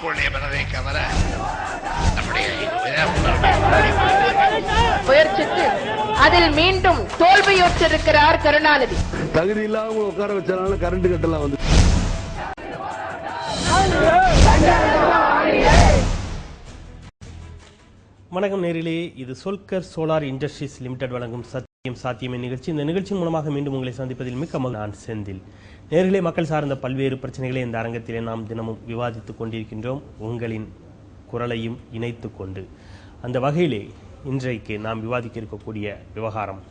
மக்களுடைய மனதை கவர முயற்சித்து அதில் மீண்டும் தோல்வியுற்றிருக்கிறார் கருணாநிதி. தகுதி இல்லாம உட்கார வச்சாலும் கரண்ட் கட்டலாம் வந்து. வணக்கம் நேரிலே, இது சொல்கர் சோலார் இண்டஸ்ட்ரீஸ் லிமிடெட் வழங்கும் சத்தியம் சாத்தியம் நிகழ்ச்சி. இந்த நிகழ்ச்சி மூலமாக மீண்டும் உங்களை சந்திப்பதில் மிக்க நான் செந்தில். நேரிலே, மக்கள் சார்ந்த பல்வேறு பிரச்சனைகளை இந்த அரங்கத்திலே நாம் தினமும் விவாதித்துக் கொண்டிருக்கின்றோம், உங்களின் குரலையும் இணைத்து கொண்டு. அந்த வகையிலே இன்றைக்கு நாம் விவாதிக்க இருக்கக்கூடிய விவகாரம்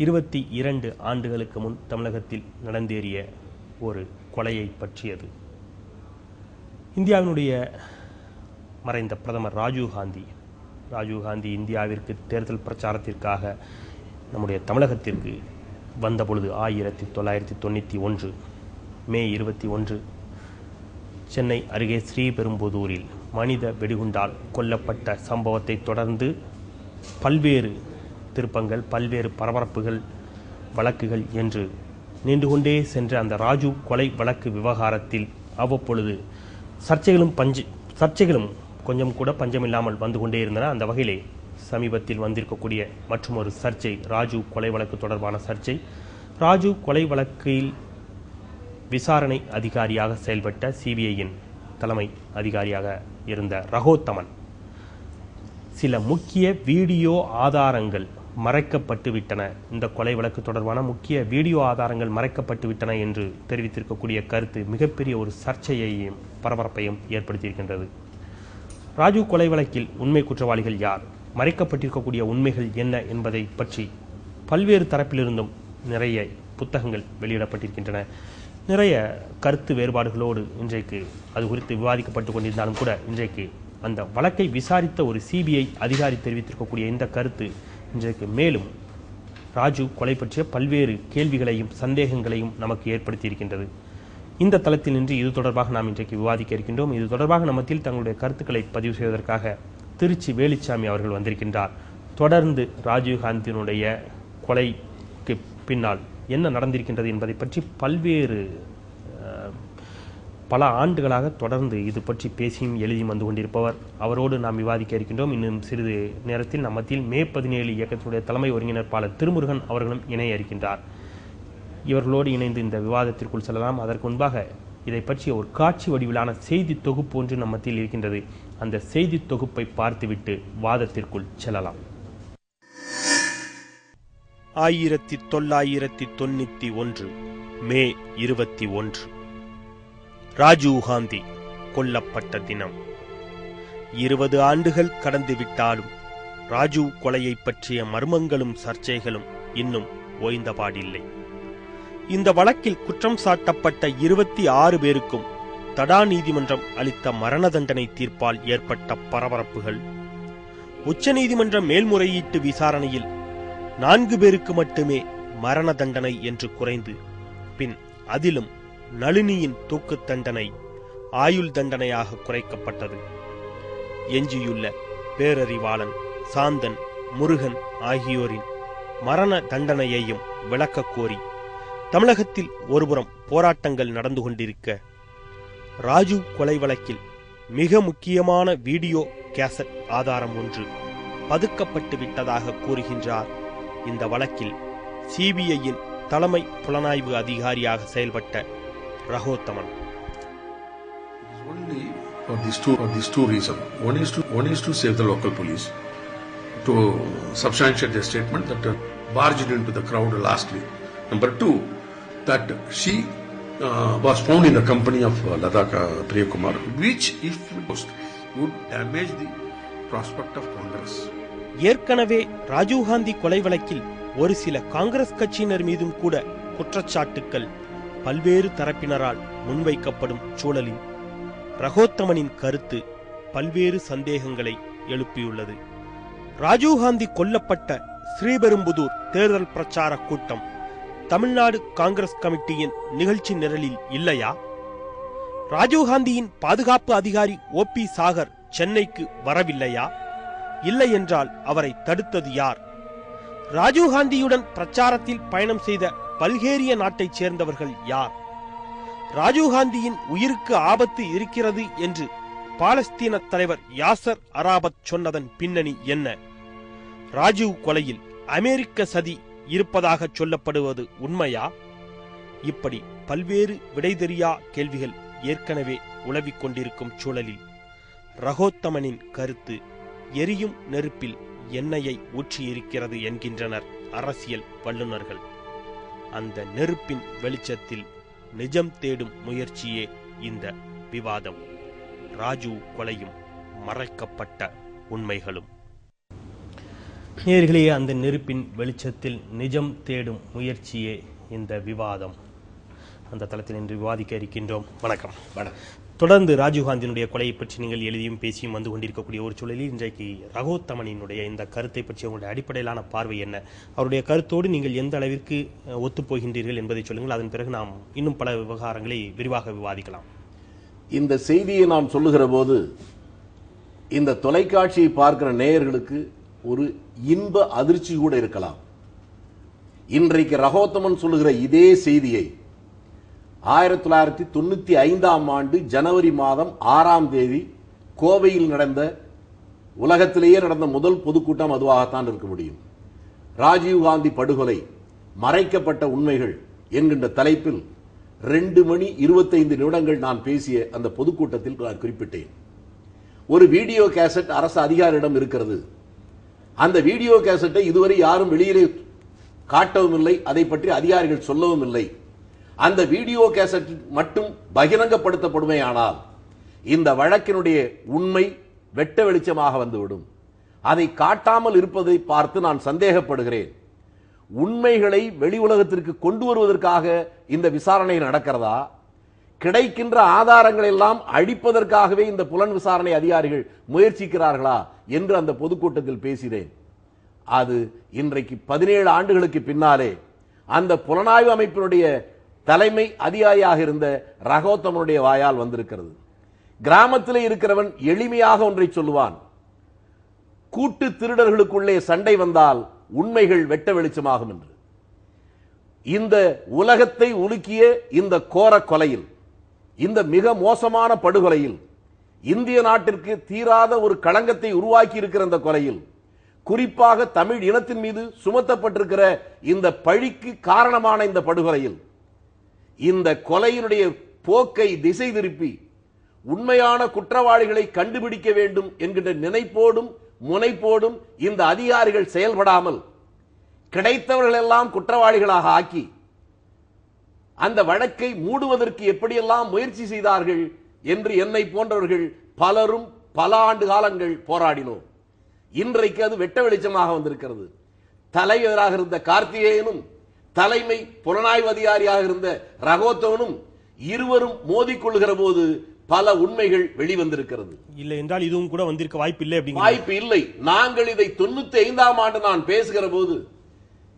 22 ஆண்டுகளுக்கு முன் தமிழகத்தில் நடந்தேறிய ஒரு கொலையை பற்றியது. இந்தியாவினுடைய மறைந்த பிரதமர் ராஜீவ்காந்தி இந்தியாவிற்கு தேர்தல் பிரச்சாரத்திற்காக நம்முடைய தமிழகத்திற்கு வந்தபொழுது 1991 மே 21 சென்னை அருகே ஸ்ரீபெரும்புதூரில் மனித வெடிகுண்டால் கொல்லப்பட்ட சம்பவத்தை தொடர்ந்து பல்வேறு திருப்பங்கள், பல்வேறு பரபரப்புகள், வழக்குகள் என்று நீண்டு கொண்டே சென்ற அந்த ராஜீவ் கொலை வழக்கு விவகாரத்தில் அவ்வப்பொழுது சர்ச்சைகளும் கொஞ்சம் கூட பஞ்சமில்லாமல் வந்து கொண்டே இருந்தன. அந்த வகையிலே சமீபத்தில் வந்திருக்கக்கூடிய மற்றும் ஒரு சர்ச்சை ராஜீவ் கொலை வழக்கு தொடர்பான சர்ச்சை. ராஜீவ் கொலை வழக்கில் விசாரணை அதிகாரியாக செயல்பட்ட சிபிஐயின் தலைமை அதிகாரியாக இருந்த ரஹோத்தமன் சில முக்கிய வீடியோ ஆதாரங்கள் மறைக்கப்பட்டு விட்டன, இந்த கொலை வழக்கு தொடர்பான முக்கிய வீடியோ ஆதாரங்கள் மறைக்கப்பட்டு விட்டன என்று தெரிவித்திருக்கக்கூடிய கருத்து மிகப்பெரிய ஒரு சர்ச்சையையும் பரபரப்பையும் ஏற்படுத்தியிருக்கின்றது. ராஜீவ் கொலை வழக்கில் உண்மை குற்றவாளிகள் யார், மறைக்கப்பட்டிருக்கக்கூடிய உண்மைகள் என்ன என்பதை பற்றி பல்வேறு தரப்பிலிருந்தும் நிறைய புத்தகங்கள் வெளியிடப்பட்டிருக்கின்றன. நிறைய கருத்து வேறுபாடுகளோடு இன்றைக்கு அது குறித்து விவாதிக்கப்பட்டு கொண்டிருந்தாலும் கூட இன்றைக்கு அந்த வழக்கை விசாரித்த ஒரு சிபிஐ அதிகாரி தெரிவித்திருக்கக்கூடிய இந்த கருத்து இன்றைக்கு மேலும் ராஜீவ் கொலை பற்றிய பல்வேறு கேள்விகளையும் சந்தேகங்களையும் நமக்கு ஏற்படுத்தியிருக்கின்றது. இந்த தளத்தில் நின்று இது தொடர்பாக நாம் இன்றைக்கு விவாதிக்க இருக்கின்றோம். இது தொடர்பாக நம்மத்தில் தங்களுடைய கருத்துக்களை பதிவு செய்வதற்காக திருச்சி வேலுச்சாமி அவர்கள் வந்திருக்கின்றார். தொடர்ந்து ராஜீவ்காந்தியினுடைய கொலைக்கு பின்னால் என்ன நடந்திருக்கின்றது என்பதை பற்றி பல ஆண்டுகளாக தொடர்ந்து இது பற்றி பேசியும் எழுதியும் வந்து கொண்டிருப்பவர். அவரோடு நாம் விவாதிக்க இருக்கின்றோம். இன்னும் சிறிது நேரத்தில் நம்ம மத்தியில் மே 17 இயக்கத்தினுடைய தலைமை ஒருங்கிணைப்பாளர் திருமுருகன் அவர்களும் இணைய இருக்கின்றார். இவர்களோடு இணைந்து இந்த விவாதத்திற்குள் செல்லலாம். அதற்கு முன்பாக இதை பற்றிய ஒரு காட்சி வடிவிலான செய்தி தொகுப்பு ஒன்று நம்ம மத்தியில் இருக்கின்றது. அந்த செய்தி தொகுப்பை பார்த்துவிட்டு வாதத்திற்குள் செல்லலாம். 1991 மே 21 ராஜீவ்காந்தி கொல்லப்பட்ட தினம். 20 ஆண்டுகள் கடந்துவிட்டாலும் ராஜீவ் கொலையை பற்றிய மர்மங்களும் சர்ச்சைகளும் இன்னும் ஓய்ந்தபாடில்லை. இந்த வழக்கில் குற்றம் சாட்டப்பட்ட 26 பேருக்கும் தடா நீதிமன்றம் அளித்த மரண தண்டனை தீர்ப்பால் ஏற்பட்ட பரபரப்புகள், உச்சநீதிமன்ற மேல்முறையீட்டு விசாரணையில் 4 பேருக்கு மட்டுமே மரண தண்டனை என்று குறைந்து பின் அதிலும் நளினியின் தூக்கு தண்டனை ஆயுள் தண்டனையாக குறைக்கப்பட்டது. எஞ்சியுள்ள பேரறிவாளன், சாந்தன், முருகன் ஆகியோரின் மரண தண்டனையையும் விளக்க கோரி தமிழகத்தில் ஒருபுறம் போராட்டங்கள் நடந்து கொண்டிருக்க, ராஜீவ் கொலை வழக்கில் மிக முக்கியமான வீடியோ கேசட் ஆதாரம் ஒன்று பதுக்கப்பட்டு விட்டதாக கூறுகின்றார் இந்த வழக்கில் சிபிஐயின் தலைமை புலனாய்வு அதிகாரியாக செயல்பட்ட ரஹோத்தமன். Only for these two reasons. One is to save the local police, to substantiate their statement that barged into the crowd lastly. Number 2, that she was found in the company of Ladaka Priyakumar, which if post would damage the prospect of Congress. ஏற்கனவே ராஜீவ்காந்தி கொலை வழக்கில் ஒரு சில காங்கிரஸ் கட்சியினர் மீதும் கூட குற்றச்சாட்டுக்கள் பல்வேறு தரப்பினரால் முன்வைக்கப்படும் சூழலில் ரஹோத்தமனின் கருத்து பல்வேறு சந்தேகங்களை எழுப்பியுள்ளது. ராஜீவ்காந்தி கொல்லப்பட்ட ஸ்ரீபெரும்புதூர் தேர்தல் பிரச்சார கூட்டம் தமிழ்நாடு காங்கிரஸ் கமிட்டியின் நிகழ்ச்சி நிரலில் இல்லையா? ராஜீவ்காந்தியின் பாதுகாப்பு அதிகாரி OP சாகர் சென்னைக்கு வரவில்லையா? இல்லை என்றால் அவரை தடுத்தது யார்? ராஜீவ்காந்தியுடன் பிரச்சாரத்தில் பயணம் செய்த பல்கேரிய நாட்டைச் சேர்ந்தவர்கள் யார்? ராஜீவ்காந்தியின் உயிருக்கு ஆபத்து இருக்கிறது என்று பாலஸ்தீன தலைவர் யாசர் அரபாத் சொன்னதன் பின்னணி என்ன? ராஜீவ் கொலையில் அமெரிக்க சதி இருப்பதாக சொல்லப்படுவது உண்மையா? இப்படி பல்வேறு விடை தெரியா கேள்விகள் ஏற்கனவே உலவிக் கொண்டிருக்கும் சூழலில் ரகோத்தமனின் கருத்து எரியும் நெருப்பில் எண்ணெயை ஊற்றியிருக்கிறது என்கின்றனர் அரசியல் வல்லுநர்கள். அந்த நெருப்பின் வெளிச்சத்தில் நிஜம் தேடும் முயற்சியே இந்த விவாதம். ராஜீவ் கொலையும் மறைக்கப்பட்ட உண்மைகளும். நேயர்களே, அந்த நெருப்பின் வெளிச்சத்தில் நிஜம் தேடும் முயற்சியே இந்த விவாதம். அந்த தளத்தில் இன்று விவாதிக்க இருக்கின்றோம். வணக்கம். தொடர்ந்து ராஜீவ்காந்தியினுடைய கொலையை பற்றி நீங்கள் எழுதியும் பேசியும் வந்து கொண்டிருக்கக்கூடிய ஒரு சூழலில் இன்றைக்கு ரகோத்தமனினுடைய இந்த கருத்தை பற்றி உங்களுடைய அடிப்படையிலான பார்வை என்ன? அவருடைய கருத்தோடு நீங்கள் எந்த அளவிற்கு ஒத்துப்போகின்றீர்கள் என்பதை சொல்லுங்கள். அதன் பிறகு நாம் இன்னும் பல விவகாரங்களை விரிவாக விவாதிக்கலாம். இந்த செய்தியை நாம் சொல்லுகிற போது இந்த தொலைக்காட்சியை பார்க்கிற நேயர்களுக்கு ஒரு இன்ப அதிர்ச்சி கூட இருக்கலாம். இன்றைக்கு ரகோத்தமன் சொல்லுகிற இதே செய்தியை 1995 ஜனவரி மாதம் 6ஆம் தேதி கோவையில் நடந்த உலகத்திலேயே நடந்த முதல் பொதுக்கூட்டம் அதுவாகத்தான் இருக்க முடியும். ராஜீவ்காந்தி படுகொலை மறைக்கப்பட்ட உண்மைகள் என்கின்ற தலைப்பில் 2 மணி 25 நிமிடங்கள் நான் பேசிய அந்த பொதுக்கூட்டத்தில் நான் குறிப்பிட்டேன். ஒரு வீடியோ கேசட் அரசு அதிகாரியிடம் இருக்கிறது. அந்த வீடியோ கேசட்டை இதுவரை யாரும் வெளியிலே காட்டவும் இல்லை, அதை பற்றி அதிகாரிகள் சொல்லவும் இல்லை. அந்த வீடியோ கேசட் மட்டும் பகிரங்கப்படுத்தப்படுமையானால் இந்த வழக்கினுடைய உண்மை வெட்ட வெளிச்சமாக வந்துவிடும். அதை காட்டாமல் இருப்பதை பார்த்து நான் சந்தேகப்படுகிறேன். உண்மைகளை வெளி உலகத்திற்கு கொண்டு வருவதற்காக இந்த விசாரணை நடக்கிறதா, கிடைக்கின்ற ஆதாரங்கள் எல்லாம் அழிப்பதற்காகவே இந்த புலன் விசாரணை அதிகாரிகள் முயற்சிக்கிறார்களா என்று அந்த பொதுக்கூட்டத்தில் பேசினேன். அது இன்றைக்கு 17 ஆண்டுகளுக்கு பின்னாலே அந்த புலனாய்வு அமைப்பினுடைய தலைமை அதிகாரியாக இருந்த ரகோத்தமனுடைய வாயால் வந்திருக்கிறது. கிராமத்திலே இருக்கிறவன் எளிமையாக ஒன்றை சொல்லுவான்: கூட்டு திருடர்களுக்குள்ளே சண்டை வந்தால் உண்மைகள் வெட்ட வெளிச்சமாகும் என்று. இந்த உலகத்தை உலுக்கிய இந்த கோர கொலையில், இந்த மிக மோசமான படுகொலையில், இந்திய நாட்டிற்கு தீராத ஒரு களங்கத்தை உருவாக்கி இருக்கிற இந்த கொலையில், குறிப்பாக தமிழ் இனத்தின் மீது சுமத்தப்பட்டிருக்கிற இந்த பழிக்கு காரணமான இந்த படுகொலையில், இந்த கொலையினுடைய போக்கை திசை திருப்பி உண்மையான குற்றவாளிகளை கண்டுபிடிக்க வேண்டும் என்கின்ற நினைப்போடும் முனைப்போடும் இந்த அதிகாரிகள் செயல்படாமல் கிடைத்தவர்கள் எல்லாம் குற்றவாளிகளாக ஆக்கி அந்த வழக்கை மூடுவதற்கு எப்படியெல்லாம் முயற்சி செய்தார்கள் என்று என்னை போன்றவர்கள் பலரும் பல ஆண்டு காலங்கள் போராடினோம். இன்றைக்கு அது வெட்ட வெளிச்சமாக வந்திருக்கிறது. தலைவராக இருந்த கார்த்திகேயனும் தலைமை புலனாய்வு அதிகாரியாக இருந்த ரகோத்தமனும் இருவரும் மோதிக்கொள்கிற போது பல உண்மைகள் வெளிவந்திருக்கிறது. இல்லை என்றால் இதுவும் கூட வந்திருக்க வாய்ப்பு இல்லை. வாய்ப்பு இல்லை. நாங்கள் இதை 95ஆம் ஆண்டு நான் பேசுகிற போது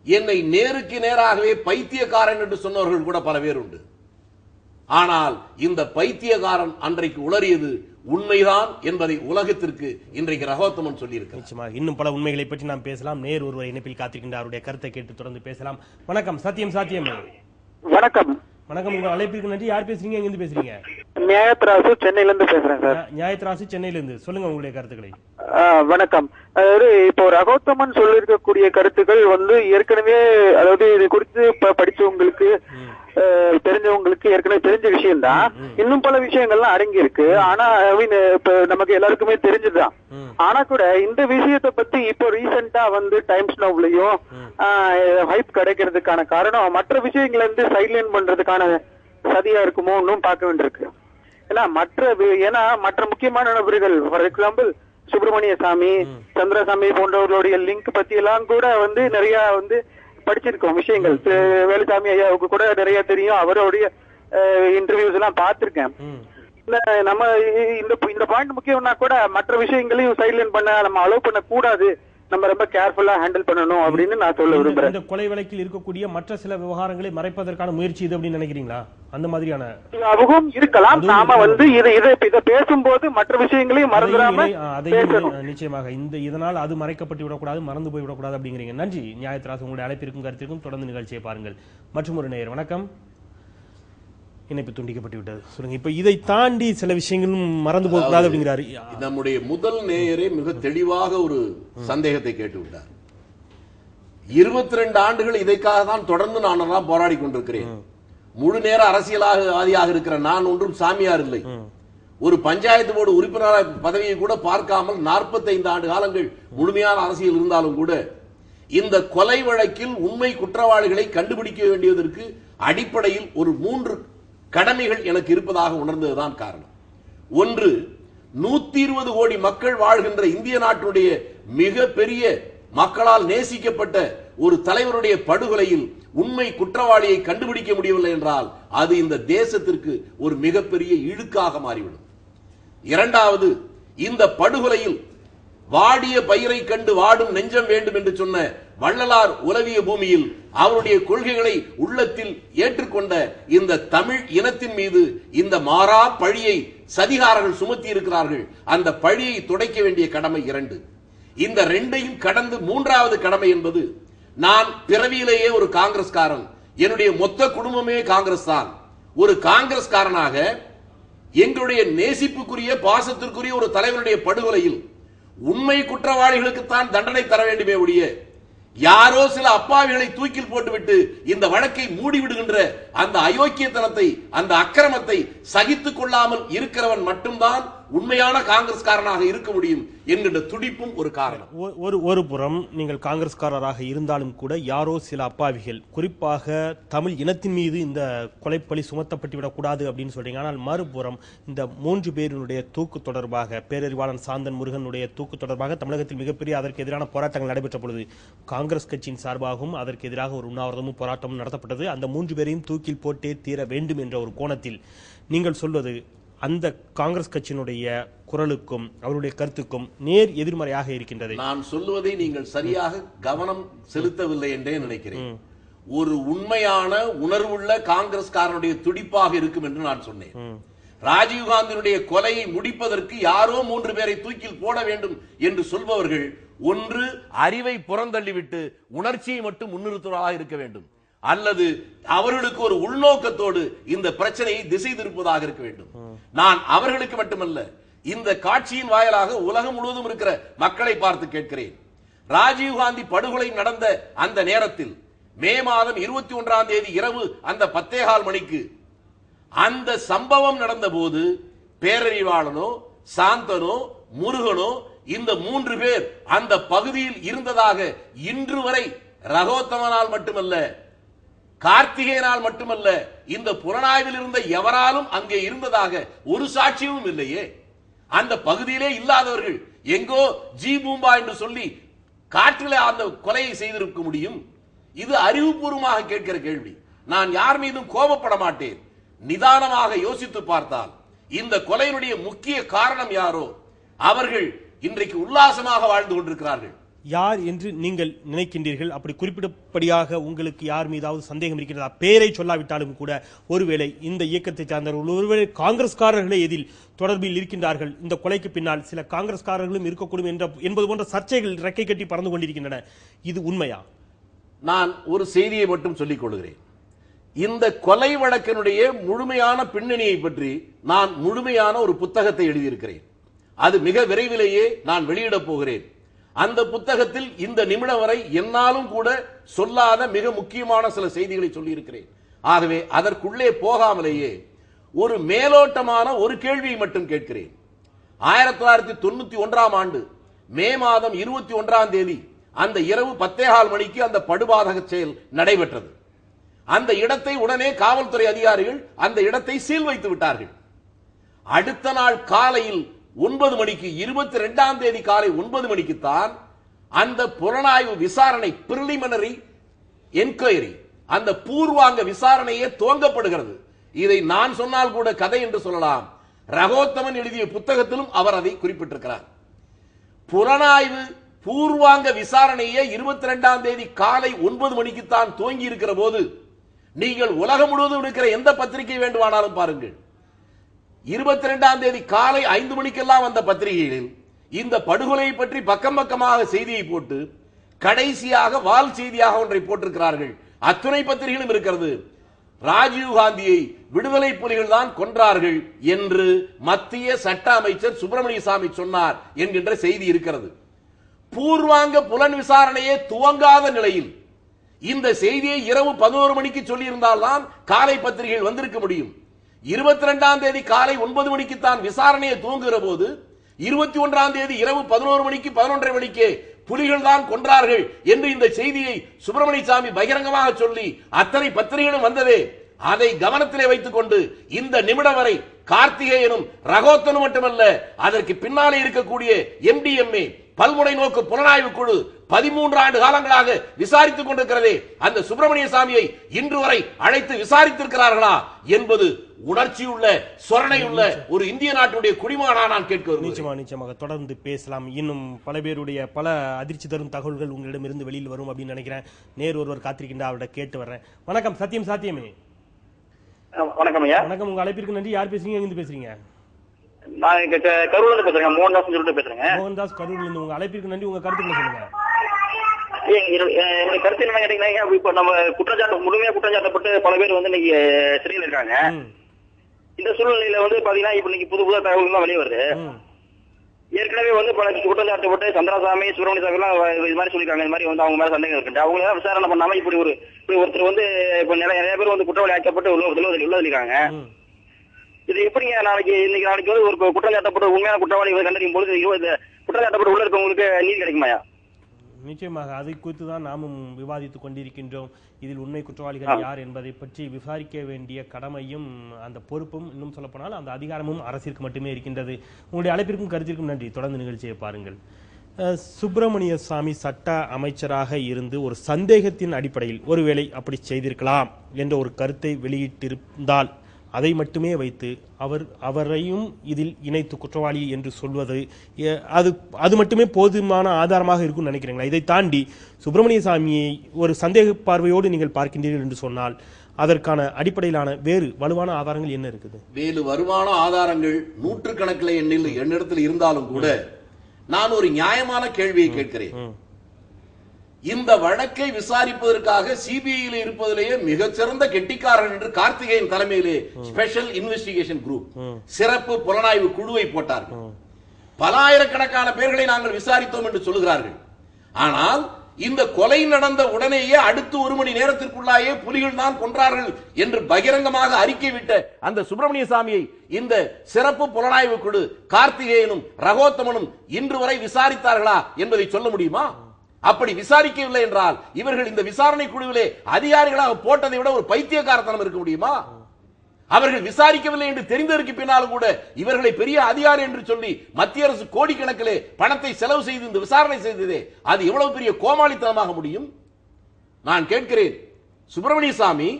என்னை நேருக்கு நேராகவே பைத்தியக்காரன் என்று சொன்னவர்கள் கூட பல பேர் உண்டு. ஆனால் இந்த பைத்தியக்காரன் அன்றைக்கு உளறியது உண்மைதான் என்பதை உலகத்திற்கு இன்றைக்கு ரகோத்தமன் சொல்லியிருக்கிறார். இன்னும் பல உண்மைகளை பற்றி நாம் பேசலாம். நேர் ஒருவர் இணைப்பில் காத்திருக்கின்ற அவருடைய கருத்தை கேட்டு தொடர்ந்து பேசலாம். வணக்கம். சத்தியம். வணக்கம். வணக்கம். உங்க அழைப்பிற்கு நன்றி. யார் பேசுறீங்க? எங்கிருந்து பேசுறீங்க? நியாயத்ராசு, சென்னையில இருந்து பேசுறேன் சார். நியாயத்ராசு, சென்னையில இருந்து. சொல்லுங்க உங்களுடைய கருத்துக்களை. வணக்கம். அதாவது இப்போ ரகோத்தமன் சொல்லிருக்கக்கூடிய கருத்துக்கள் ஏற்கனவே, அதாவது இது குறித்து படிச்சவங்களுக்கு தெரிஞ்சவங்களுக்கு ஏற்கனவே தெரிஞ்ச விஷயம் தான். இன்னும் பல விஷயங்கள்லாம் அடங்கி இருக்கு. ஆனா இப்ப நமக்கு எல்லாருக்குமே தெரிஞ்சுதான். ஆனா கூட இந்த விஷயத்தை பத்தி இப்போ ரீசெண்டா டைம்ஸ் நவ்லயும் ஹைப் கிடைக்கிறதுக்கான காரணம் மற்ற விஷயங்களை சைட்லைன் பண்றதுக்கான சதியா இருக்குமோ இன்னும் பார்க்க வேண்டியிருக்கு. ஏன்னா மற்ற முக்கியமான நபர்கள், ஃபார் எக்ஸாம்பிள் சுப்பிரமணிய சாமி, சந்திரசாமி போன்றவர்களுடைய லிங்க் பத்தி எல்லாம் கூட நிறைய படிச்சிருக்கோம் விஷயங்கள். வேலுசாமி ஐயாவுக்கு கூட நிறைய தெரியும். அவருடைய இன்டர்வியூஸ் எல்லாம் பார்த்திருக்கேன். நம்ம இந்த பாயிண்ட் முக்கியம்னா கூட மற்ற விஷயங்களையும் சைட்லைன் பண்ண நம்ம அலோவ் பண்ண கூடாது. நம்ம ரொம்ப கேர்ஃபுல்லா ஹேண்டில் பண்ணணும் அப்படின்னு நான் சொல்ல விரும்புறேன். இந்த கொலை வழக்கில் இருக்கக்கூடிய மற்ற சில விவகாரங்களை மறைப்பதற்கான முயற்சி இது அப்படின்னு நினைக்கிறீங்களா? அந்த மாதிரியான அதுவும் இருக்கலாம். நாம இதை பேசும்போது மற்ற விஷயங்களையும் மறந்துடாம நிச்சயமாக இதனால் அது மறைக்கப்பட்டு விடக்கூடாது, மறந்து போய் விடக்கூடாது அப்படிங்கிறீங்க. நன்றி நியாயத்ராசு. உங்களுடைய அழைப்பிற்கும் கருத்திற்கும் தொடர்ந்து நிகழ்ச்சியை பாருங்கள். மற்றும் ஒரு நேயர். வணக்கம். இணைப்பு துண்டிக்கப்பட்டு விட்டது. சொல்லுங்க, இப்ப இதை தாண்டி சில விஷயங்களும் மறந்து போகக்கூடாது அப்படிங்கிறாரு. நம்முடைய முதல் நேயரே மிக தெளிவாக ஒரு சந்தேகத்தை கேட்டு விட்டார். 22 ஆண்டுகள் இதைக்காக தான் தொடர்ந்து நான் போராடி கொண்டிருக்கிறேன். முழு நேர அரசியலாதியாக இருக்கிற நான் ஒன்றும் சாமியார் இல்லை. ஒரு பஞ்சாயத்து போர்டு உறுப்பினர் பதவியை கூட பார்க்காமல் 45 ஆண்டு காலங்கள் முழுமையான அரசியல் இருந்தாலும் கூட இந்த கொலை வழக்கில் உண்மை குற்றவாளிகளை கண்டுபிடிக்க வேண்டியதற்கு அடிப்படையில் ஒரு 3 கடமைகள் எனக்கு இருப்பதாக உணர்ந்ததுதான் காரணம். ஒன்று, 120 கோடி மக்கள் வாழ்கின்ற இந்திய நாட்டுடைய மிக பெரிய மக்களால் நேசிக்கப்பட்ட ஒரு தலைவருடைய படுகொலையில் உண்மை குற்றவாளியை கண்டுபிடிக்க முடியவில்லை என்றால் அது இந்த தேசத்திற்கு ஒரு மிகப்பெரிய இழுக்காக மாறிவிடும். இரண்டாவது, இந்த படுகொலையில் வாடிய பயிரை கண்டு வாடும் நெஞ்சம் வேண்டும் என்று சொன்ன வள்ளலார் உலவிய பூமியில் அவருடைய கொள்கைகளை உள்ளத்தில் ஏற்றுக்கொண்ட இந்த தமிழ் இனத்தின் மீது இந்த மாறா பழியை சதிகாரர்கள் சுமத்தி இருக்கிறார்கள். அந்த பழியை துடைக்க வேண்டிய கடமை 2. இந்த 2ஐயும் கடந்து 3வது கடமை என்பது, நான் பிறவியிலேயே ஒரு காங்கிரஸ்காரன், என்னுடைய மொத்த குடும்பமே காங்கிரஸ் தான். ஒரு காங்கிரஸ்காரனாக எங்களுடைய நேசிப்புக்குரிய பாசத்திற்குரிய ஒரு தலைவருடைய படுகொலையில் உண்மை குற்றவாளிகளுக்குத்தான் தண்டனை தர வேண்டுமே ஒழிய யாரோ சில அப்பாவிகளை தூக்கில் போட்டுவிட்டு இந்த வழக்கை மூடிவிடுகின்ற அந்த அயோக்கியத்தனத்தை, அந்த அக்கிரமத்தை சகித்துக் கொள்ளாமல் இருக்கிறவன் மட்டும்தான் உண்மையான காங்கிரஸ்காரனாக இருக்க முடியும் என்கின்ற துடிப்பும் ஒரு காரணம். ஒரு புறம் நீங்கள் காங்கிரஸ்காரராக இருந்தாலும் கூட யாரோ சில அப்பாவிகள், குறிப்பாக தமிழ் இனத்தின் மீது இந்த கொலைப்பழி சுமத்தப்பட்டு விடக்கூடாது அப்படின்னு சொல்றீங்க. ஆனால் மறுபுறம் இந்த 3 பேருடைய தூக்கு தொடர்பாக, பேரறிவாளன் சாந்தன் முருகனுடைய தூக்கு தொடர்பாக தமிழகத்தில் மிகப்பெரிய அதற்கு எதிரான போராட்டங்கள் நடைபெற்ற பொழுது காங்கிரஸ் கட்சியின் சார்பாகவும் அதற்கு எதிராக ஒரு உண்ணாவிரதமும் போராட்டமும் நடத்தப்பட்டது. அந்த 3 பேரையும் தூக்கில் போட்டே தீர வேண்டும் என்ற ஒரு கோணத்தில் நீங்கள் சொல்வது அந்த காங்கிரஸ் கட்சியினுடைய குரலுக்கும் அவருடைய கருத்துக்கும் நேர் எதிர்மறையாக இருக்கின்றது. நான் சொல்லுவதை நீங்கள் சரியாக கவனம் செலுத்தவில்லை என்றே நினைக்கிறேன். ஒரு உண்மையான உணர்வுள்ள காங்கிரஸ்காரனுடைய துடிப்பாக இருக்கும் என்று நான் சொன்னேன். ராஜீவ்காந்தியினுடைய கொலையை முடிப்பதற்கு யாரோ 3 பேரை தூக்கில் போட வேண்டும் என்று சொல்பவர்கள் ஒன்று அறிவை புறந்தள்ளிவிட்டு உணர்ச்சியை மட்டும் முன்னிறுத்துவதாக இருக்க வேண்டும், அல்லது அவர்களுக்கு ஒரு உள்நோக்கத்தோடு இந்த பிரச்சனையை திசை திருப்பதாக இருக்க வேண்டும். நான் அவர்களுக்கு மட்டுமல்ல, இந்த காட்சியின் வாயிலாக உலகம் முழுவதும் இருக்கிற மக்களை பார்த்து கேட்கிறேன். ராஜீவ்காந்தி படுகொலை நடந்த அந்த நேரத்தில் மே மாதம் 21ஆம் தேதி இரவு அந்த 10:15 மணிக்கு அந்த சம்பவம் நடந்த போது பேரறிவாளனோ சாந்தனோ முருகனோ இந்த 3 பேர் அந்த பகுதியில் இருந்ததாக இன்று வரை ரகோத்தமனால் மட்டுமல்ல, கார்த்திகேயனால் மட்டுமல்ல, இந்த புலனாய்வில் இருந்த எவராலும் அங்கே இருந்ததாக ஒரு சாட்சியமும் இல்லையே. அந்த பகுதியிலே இல்லாதவர்கள் எங்கோ ஜி பூம்பா என்று சொல்லி காற்றிலே அந்த கொலையை செய்திருக்க முடியும்? இது அறிவுபூர்வமாக கேட்கிற கேள்வி. நான் யார் மீதும் கோபப்பட மாட்டேன். நிதானமாக யோசித்து பார்த்தால் இந்த கொலையினுடைய முக்கிய காரணம் யாரோ அவர்கள் இன்றைக்கு உல்லாசமாக வாழ்ந்து கொண்டிருக்கிறார்கள். யார் என்று நீங்கள் நினைக்கின்றீர்கள்? அப்படி குறிப்பிடப்படியாக உங்களுக்கு யார் மீதாவது சந்தேகம் இருக்கிறதா? பேரை சொல்லாவிட்டாலும் கூட ஒருவேளை இந்த இயக்கத்தை சார்ந்தவர்கள், ஒருவேளை காங்கிரஸ்காரர்களே எதில் தொடர்பில் இருக்கின்றார்கள், இந்த கொலைக்கு பின்னால் சில காங்கிரஸ்காரர்களும் இருக்கக்கூடும் என்பது போன்ற சர்ச்சைகள் ரெக்கை கட்டி பறந்து கொண்டிருக்கின்றன. இது உண்மையா? நான் ஒரு செய்தியை மட்டும் சொல்லிக் கொள்கிறேன். இந்த கொலை வழக்கினுடைய முழுமையான பின்னணியை பற்றி நான் முழுமையான ஒரு புத்தகத்தை எழுதியிருக்கிறேன். அது மிக விரைவிலேயே நான் வெளியிடப் போகிறேன். அந்த புத்தகத்தில் இந்த நிமிடம் வரை என்னாலும் கூட சொல்லாத மிக முக்கியமான சில செய்திகளை சொல்லியிருக்கிறேன். ஆகவே அதற்குள்ளே போகாமலேயே ஒரு மேலோட்டமான ஒரு கேள்வியை மட்டும் கேட்கிறேன். 1991ஆம் ஆண்டு மே மாதம் 21ஆம் தேதி அந்த இரவு 10:15 மணிக்கு அந்த படுபாதக செயல் நடைபெற்றது. அந்த இடத்தை உடனே காவல்துறை அதிகாரிகள் அந்த இடத்தை சீல் வைத்து விட்டார்கள். அடுத்த நாள் காலையில் 9 மணிக்கு 22ஆம் தேதி காலை 9 மணிக்கு தான் அந்த புலனாய்வு விசாரணை, பிரிலிமினரி என்கொயரி, அந்த பூர்வாங்க விசாரணையே துவங்கப்படுகிறது. இதை நான் சொன்னால் கூட கதை என்று சொல்லலாம். ரகோத்தமன் எழுதிய புத்தகத்திலும் அவர் அதை குறிப்பிட்டிருக்கிறார். புலனாய்வு பூர்வாங்க விசாரணையே 22ஆம் தேதி காலை 9 மணிக்கு தான் துவங்கி இருக்கிற போது நீங்கள் உலகம் முழுவதும் இருக்கிற எந்த பத்திரிகை வேண்டுமானாலும் பாருங்கள். 22ஆம் தேதி காலை 5 மணிக்கெல்லாம் வந்த பத்திரிகைகளில் இந்த படுகொலையை பற்றி பக்கம் பக்கமாக செய்தியை போட்டு கடைசியாக வால் செய்தியாக ஒன்றை போட்டிருக்கிறார்கள். அத்துணை பத்திரிகைகளும் இருக்கிறது. ராஜீவ் காந்தியை விடுதலை புலிகள் தான் கொன்றார்கள் என்று மத்திய சட்ட அமைச்சர் சுப்பிரமணிய சாமி சொன்னார் என்கின்ற செய்தி இருக்கிறது. பூர்வாங்க புலன் விசாரணையே துவங்காத நிலையில் இந்த செய்தியை இரவு 11 மணிக்கு சொல்லியிருந்தால்தான் காலை பத்திரிகைகள் வந்திருக்க முடியும். 22ஆம் தேதி காலை 9 மணிக்கு தான் விசாரணையை துவங்குகிற போது 21ஆம் தேதி இரவு 11 மணிக்கு 11:30 மணிக்கு புலிகள் தான் கொன்றார்கள் என்று இந்த செய்தியை சுப்பிரமணிய சாமி பகிரங்கமாக சொல்லி அத்தனை பத்திரிகைகளும் வந்ததே. அதை கவனத்திலே வைத்துக் கொண்டு இந்த நிமிடம் வரை கார்த்திகேயனும் ரகோத்தனும் மட்டுமல்ல, அதற்கு பின்னாலே இருக்கக்கூடிய MDMA பல்முனை நோக்கு புலனாய்வு குழு 13 ஆண்டு காலங்களாக விசாரித்துக் கொண்டிருக்கிறதே, அந்த சுப்பிரமணிய சாமியை இன்று வரை அழைத்து விசாரித்திருக்கிறார்களா என்பது உணர்ச்சியுள்ள சொரணையுள்ள ஒரு இந்திய நாட்டுடைய குடிமகனா நான் கேட்கிறேன். நிச்சயமாக தொடர்ந்து பேசலாம். இன்னும் பல பேருடைய பல அதிர்ச்சி தரும் தகவல்கள் உங்களிடமிருந்து வெளியில் வரும் அப்படின்னு நினைக்கிறேன். நேர் ஒருவர் காத்திருக்கின்ற அவர்கிட்ட கேட்டு வர்றேன். வணக்கம். சத்தியம் சாத்தியமே. வணக்கம் ஐயா. வணக்கம். உங்க அழைப்பிற்கு நன்றி. யார் பேசுறீங்க? எங்கிருந்து பேசுறீங்க? நான் கரூர்ல இருந்து பேசுறேன். மோகன்தாஸ் சொல்லிட்டு பேசுறேங்க. மோகன்தாஸ், கரூர்ல இருந்து. உங்க அழைப்பிற்கு நன்றி. உங்க கருத்துக்களை சொல்லுங்க. என்னுடைய கருத்து என்ன கேட்டீங்கன்னா, இப்ப நம்ம முழுமையா குற்றச்சாட்டப்பட்டு பல பேர் வந்து இன்னைக்கு சிறையில் இருக்காங்க. இந்த சூழ்நிலையில வந்து பாத்தீங்கன்னா இப்ப இன்னைக்கு புது தகவல் தான் வெளியே வருது. ஏற்கனவே வந்து பல குற்றச்சாட்டப்பட்டு சந்திராசாமி, சுப்பிரமணிய சாமி எல்லாம் இது மாதிரி சொல்லிருக்காங்க. இந்த மாதிரி வந்து அவங்க மேல சந்தேகம் இருக்கு. அவங்க எல்லாம் விசாரணை பண்ணாம இப்படி ஒருத்தர் வந்து இப்ப நிறைய பேர் வந்து குற்றவாளி ஆக்கப்பட்டு உள்ளதிருக்காங்க. இது எப்படிங்க நாளைக்கு வந்து ஒரு குற்றச்சாட்டப்பட்ட உண்மையான குற்றவாளி கண்டறியும் பொழுது குற்றச்சாட்டப்பட்டு உள்ள இருக்கவங்களுக்கு நீதி கிடைக்குமாயா? நிச்சயமாக அதை குறித்து தான் நாமும் விவாதித்துக் கொண்டிருக்கின்றோம். இதில் உண்மை குற்றவாளிகள் யார் என்பதை பற்றி விசாரிக்க வேண்டிய கடமையும் அந்த பொறுப்பும், இன்னும் சொல்லப்போனால் அந்த அதிகாரமும் அரசிற்கு மட்டுமே இருக்கின்றது. உங்களுடைய அழைப்பிற்கும் கருத்திற்கும் நன்றி. தொடர்ந்து நிகழ்ச்சியை பாருங்கள். சுப்பிரமணிய சாமி சட்ட அமைச்சராக இருந்து ஒரு சந்தேகத்தின் அடிப்படையில் ஒருவேளை அப்படி செய்திருக்கலாம் என்ற ஒரு கருத்தை வெளியிட்டிருந்தால் அதை மட்டுமே வைத்து அவரையும் இதில் இணைத்து குற்றவாளி என்று சொல்வது அது மட்டுமே போதுமான ஆதாரமாக இருக்கும் நினைக்கிறீங்களா? இதை தாண்டி சுப்பிரமணிய சாமியை ஒரு சந்தேக பார்வையோடு நீங்கள் பார்க்கின்றீர்கள் என்று சொன்னால் அதற்கான அடிப்படையிலான வேறு வலுவான ஆதாரங்கள் என்ன இருக்குது? வேறு வலுவான ஆதாரங்கள் நூற்றுக்கணக்கில் என்னிடத்தில் இருந்தாலும் கூட நான் ஒரு நியாயமான கேள்வியை கேட்கிறேன். இந்த வழக்கை விசாரிப்பதற்காக சிபிஐயில் இருப்பதிலேயே மிகச்சிறந்த கெட்டிக்காரன் என்று கார்த்திகேயன் தலைமையிலே ஸ்பெஷல் இன்வெஸ்டிகேஷன் குரூப் சிறப்பு புலனாய்வு குழுவை போட்டார்கள். பல ஆயிரக்கணக்கான பேர்களை நாங்கள் விசாரித்தோம் என்று சொல்லுகிறார்கள். ஆனால் இந்த கொலை நடந்த உடனேயே அடுத்து 1 மணி நேரத்திற்குள்ளாயே புலிகள் தான் கொன்றார்கள் என்று பகிரங்கமாக அறிக்கை விட்ட அந்த சுப்பிரமணிய சாமியை இந்த சிறப்பு புலனாய்வு குழு கார்த்திகேயனும் ரகோத்தமனும் இன்று வரை விசாரித்தார்களா என்பதை சொல்ல முடியுமா? அப்படி விசாரிக்கவில்லை என்றால் இவர்கள் இந்த விசாரணை குழுவிலே அதிகாரிகளாக போட்டதை விட ஒரு பைத்தியக்காரத்தனம் இருக்க முடியுமா? அவர்கள் விசாரிக்கவில்லை என்று தெரிந்ததற்கு பின்னாலும் கூட இவர்களை பெரிய அதிகாரி என்று சொல்லி மத்திய அரசு கோடிக்கணக்கிலே பணத்தை செலவு செய்து இந்த விசாரணை செய்ததே, அது எவ்வளவு பெரிய கோமாளித்தனமாக முடியும்? நான் கேட்கிறேன், சுப்பிரமணிய சாமி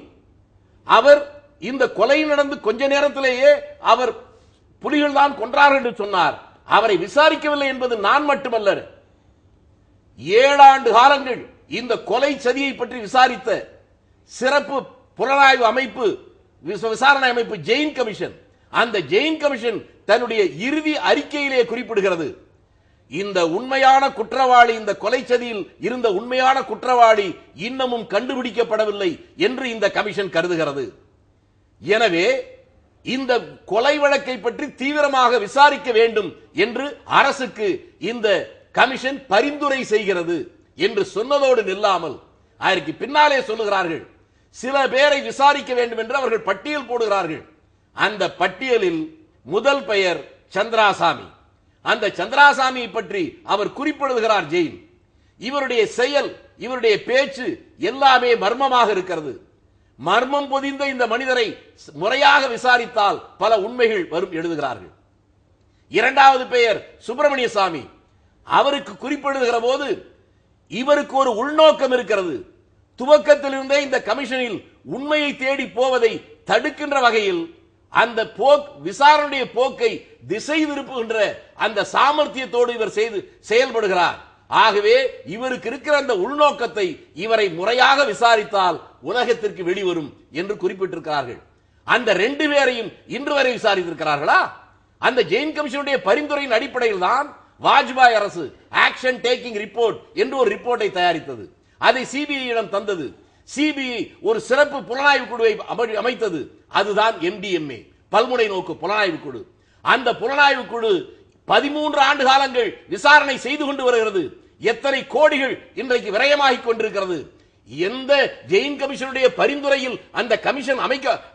அவர் இந்த கொலை நடந்து கொஞ்ச நேரத்திலேயே அவர் புலிகள் தான் கொன்றார்கள் என்று சொன்னார். அவரை விசாரிக்கவில்லை என்பது நான் மட்டுமல்ல, 7 ஆண்டு காலங்கள் இந்த கொலை சதியை பற்றி விசாரித்த சிறப்பு புலனாய்வு அமைப்பு, விசாரணை அமைப்பு ஜெயின் கமிஷன், அந்த ஜெயின் கமிஷன் தன்னுடைய இறுதி அறிக்கையிலே குறிப்பிடுகிறது, இந்த உண்மையான குற்றவாளி, இந்த கொலை சதியில் இருந்த உண்மையான குற்றவாளி இன்னமும் கண்டுபிடிக்கப்படவில்லை என்று இந்த கமிஷன் கருதுகிறது. எனவே இந்த கொலை வழக்கை பற்றி தீவிரமாக விசாரிக்க வேண்டும் என்று அரசுக்கு இந்த கமிஷன் பரிந்துரை செய்கிறது என்று சொன்னதோடு நில்லாமல் அதற்கு பின்னாலே சொல்லுகிறார்கள் சில பேரை விசாரிக்க வேண்டும் என்று அவர்கள் பட்டியல் போடுகிறார்கள். அந்த பட்டியலில் முதல் பெயர் சந்திராசாமி. அந்த சந்திராசாமியை பற்றி அவர் குறிப்பிடுகிறார் ஜெயின். இவருடைய செயல், இவருடைய பேச்சு எல்லாமே மர்மமாக இருக்கிறது. மர்மம் பொதிந்த இந்த மனிதரை முறையாக விசாரித்தால் பல உண்மைகள் வரும் எழுதுகிறார்கள். இரண்டாவது பெயர் சுப்பிரமணிய சாமி. அவருக்கு குறிப்பிடுகிற போது இவருக்கு ஒரு உள்நோக்கம் இருக்கிறது. துவக்கத்திலிருந்தே இந்த கமிஷனில் உண்மையை தேடி போவதை தடுக்கின்ற வகையில் அந்த விசாரணைய போக்கை திசை திருப்புகின்ற அந்த சாமர்த்தியத்தோடு இவர் செயல்படுகிறார். ஆகவே இவருக்கு இருக்கிற அந்த உள்நோக்கத்தை இவரை முறையாக விசாரித்தால் உலகத்திற்கு வெளிவரும் என்று குறிப்பிட்டிருக்கிறார்கள். அந்த 2 பேரையும் இன்று வரை விசாரித்திருக்கிறார்களா? அந்த ஜெயின் கமிஷனுடைய பரிந்துரையின் அடிப்படையில் தான் வாஜ்பாய் அரசு ஆக்ஷன் டேக்கிங் ரிப்போர்ட் என்று ஒரு ரிப்போர்ட்டை தயாரித்தது. அதை சிபிஐயிடம் தந்தது. சிபிஐ ஒரு சிறப்பு புலனாய்வு குழுவை அமைத்தது. அதுதான் MDMA, பல்முனை நோக்கு புலனாய்வு குழு. அந்த புலனாய்வு குழு 13 ஆண்டு காலங்கள் விசாரணை செய்து கொண்டு வருகிறது. எத்தனை கோடிகள் இன்றைக்கு விரயமாகிக் கொண்டிருக்கிறது. எந்த ஜெயின் கமிஷனுடைய பரிந்துரையில் அந்த கமிஷன்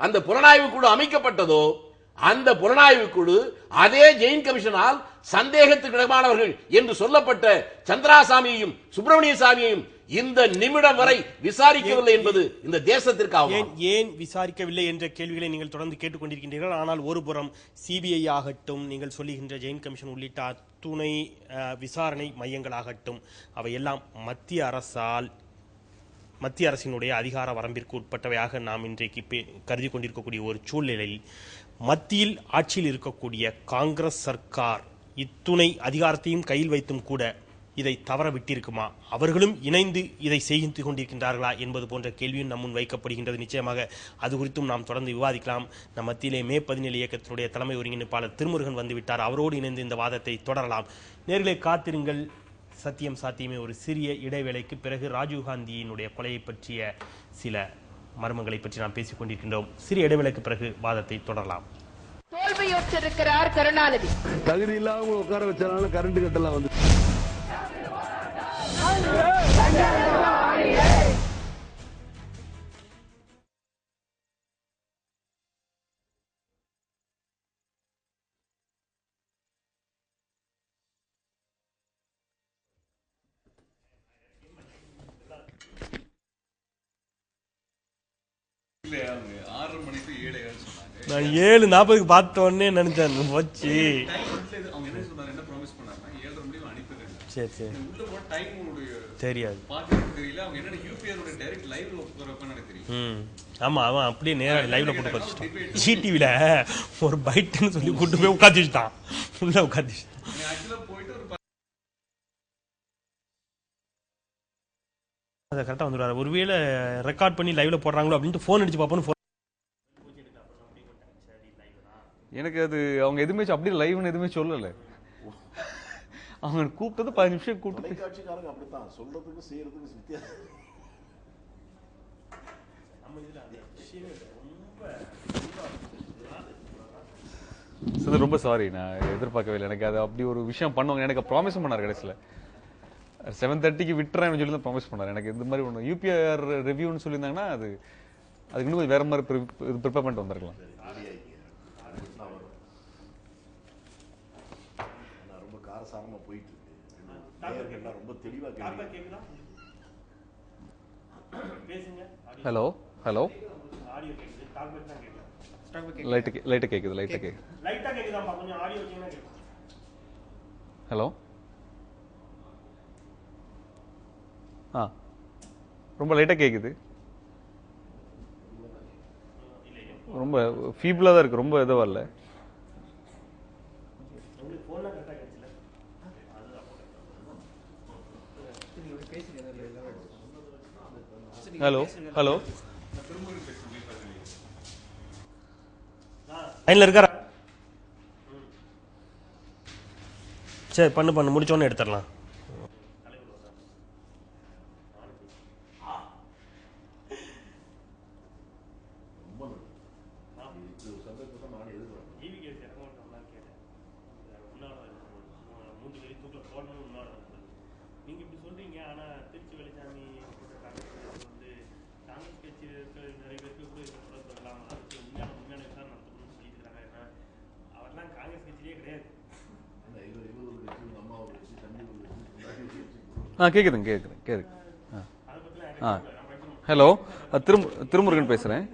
அந்த புலனாய்வு குழு அமைக்கப்பட்டதோ அந்த புலனாய்வு குழு அதே ஜெயின் கமிஷனால் சந்தேகத்துக்கிடமானவர்கள் என்று சொல்லப்பட்ட சந்திராசாமியையும் சுப்பிரமணிய சாமியையும் இந்த நிமிடம் வரை விசாரிக்கவில்லை என்பது இந்த தேசத்திற்கு ஏன் விசாரிக்கவில்லை என்ற கேள்விகளை நீங்கள் தொடர்ந்து கேட்டுக்கொண்டிருக்கின்றீர்கள். ஆனால் ஒருபுறம் சிபிஐ ஆகட்டும், நீங்கள் சொல்லுகின்ற ஜெயின் கமிஷன் உள்ளிட்ட அத்துணை விசாரணை மையங்களாகட்டும், அவையெல்லாம் மத்திய அரசினுடைய அதிகார வரம்பிற்கு உட்பட்டவையாக நாம் இன்றைக்கு கருதி கொண்டிருக்கக்கூடிய ஒரு சூழ்நிலையில் மத்தியில் ஆட்சியில் இருக்கக்கூடிய காங்கிரஸ் சர்க்கார் இத்துணை அதிகாரத்தையும் கையில் வைத்தும் கூட இதை தவற விட்டிருக்குமா, அவர்களும் இணைந்து இதை செய்து கொண்டிருக்கின்றார்களா என்பது போன்ற கேள்வியும் நம் முன் வைக்கப்படுகின்றது. நிச்சயமாக அது குறித்தும் நாம் தொடர்ந்து விவாதிக்கலாம். நம் மத்தியிலே மே 17 இயக்கத்தினுடைய தலைமை ஒருங்கிணைப்பாளர் திருமுருகன் வந்துவிட்டார். அவரோடு இணைந்து இந்த வாதத்தை தொடரலாம். நேர்களை காத்திருங்கள். சத்தியம் சாத்தியமே ஒரு சிறிய இடைவேளைக்கு பிறகு ராஜீவ்காந்தியினுடைய கொலையை பற்றிய சில மர்மங்களை பற்றி நாம் பேசிக் கொண்டிருக்கின்றோம். சிறிய இடைவேளைக்கு பிறகு வாதத்தை தொடரலாம். தோல்வியுற்றிருக்கிறார் கருணாநிதி. தகுதி இல்லாம உட்கார வச்சாலும் கரண்ட் கட்டெல்லாம் வந்து நான் 7:40 பார்த்த உடனே நினைச்சேன் வச்சு. சரி சரி தெரியாது. ஆமா அவன் அப்படியே நேரா லைவ்ல போட்டு வச்சுட்டான். ஜிடிவில ஒரு பைட்னு சொல்லி கூட்டு போய் உட்காந்து வச்சுட்டான். உள்ள உட்காந்து அதை கரெக்டாக வந்துடுவார். ஒருவேளை ரெக்கார்ட் பண்ணி லைவ்ல போடுறாங்களோ அப்படின்ட்டு ஃபோன் அடிச்சு பார்ப்போம். எனக்கு அது அவங்க எதுவுமே அப்படி லைவ்னு எதுவுமே சொல்லலை. அவங்க கூப்பிட்டது 15 நிமிஷம் கூப்பிட்டு அப்படித்தான் சொல்றதுக்கு செய்யறதுக்கு வித்தியாசம். ரொம்ப சாரி, நான் எதிர்பார்க்கவே இல்லை. எனக்கு அது அப்படி ஒரு விஷயம் பண்ணுவாங்க. எனக்கு ப்ராமிஸ் பண்ணார் கடைசியில் 7:30 விட்டுறேன்னு சொல்லி தான் ப்ராமிஸ் பண்ணார். எனக்கு இந்த மாதிரி ஒன்று UPR ரிவ்யூன்னு சொல்லியிருந்தாங்கன்னா அதுக்கு இன்னும் கொஞ்சம் வேற மாதிரி ப்ரிப்பேர் பண்ணிட்டு வந்திருக்கலாம். ரொம்ப காரசாரமா போயிட்டு இருக்கு. ரொம்ப தெளிவா கேக்குதா? ஹலோ ஹலோ லைட்டா கேக்குது. ஹலோ ரொம்ப லைட்டா கேக்குது. ரொம்ப ஃபீபிளா தான் இருக்கு. ரொம்ப இதுவா இல்லை. ஹலோ ஹலோ லைன்ல இருக்காரா? சரி பண்ணு முடிச்சோன்னு எடுத்துடலாம். கேக்குதுங்க. ஹலோ, திருமுருகன் பேசுறேன்.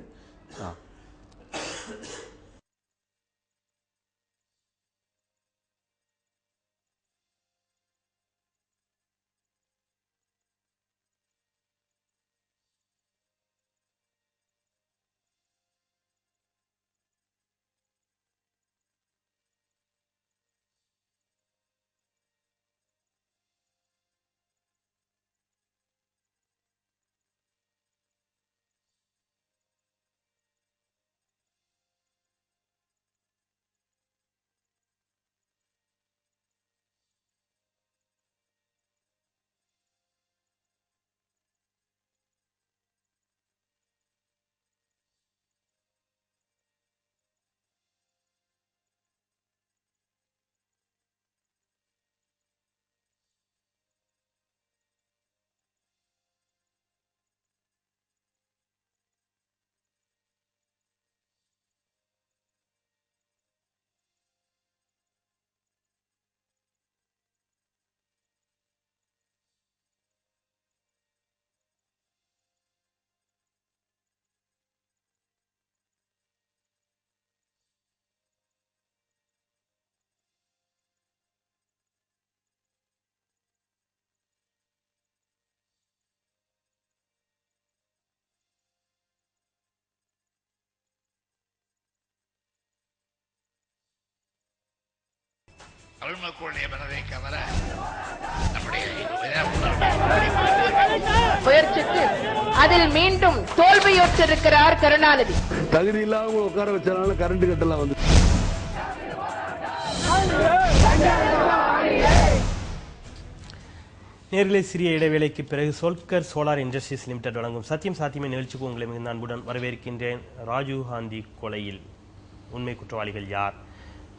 தமிழ் மக்களுடைய மனதை கவர நம்முடைய முயற்சித்து அதில் மீண்டும் தோல்வியுற்றிருக்கிறார் கருணாநிதி. தகுதி இல்லாம உட்கார வச்சனால கரண்ட் கட்டெல்லாம் வந்து. நேர்களே, சிறிய இடைவேளைக்கு பிறகு சோல்கர் சோலார் இண்டஸ்ட்ரீஸ் லிமிடெட் வழங்கும் சத்தியம் சாத்தியமே நிகழ்ச்சிக்கு உங்களை மிகுந்த அன்புடன் வரவேற்கின்றேன். ராஜீவ் காந்தி கொலையில் உண்மை குற்றவாளிகள் யார்,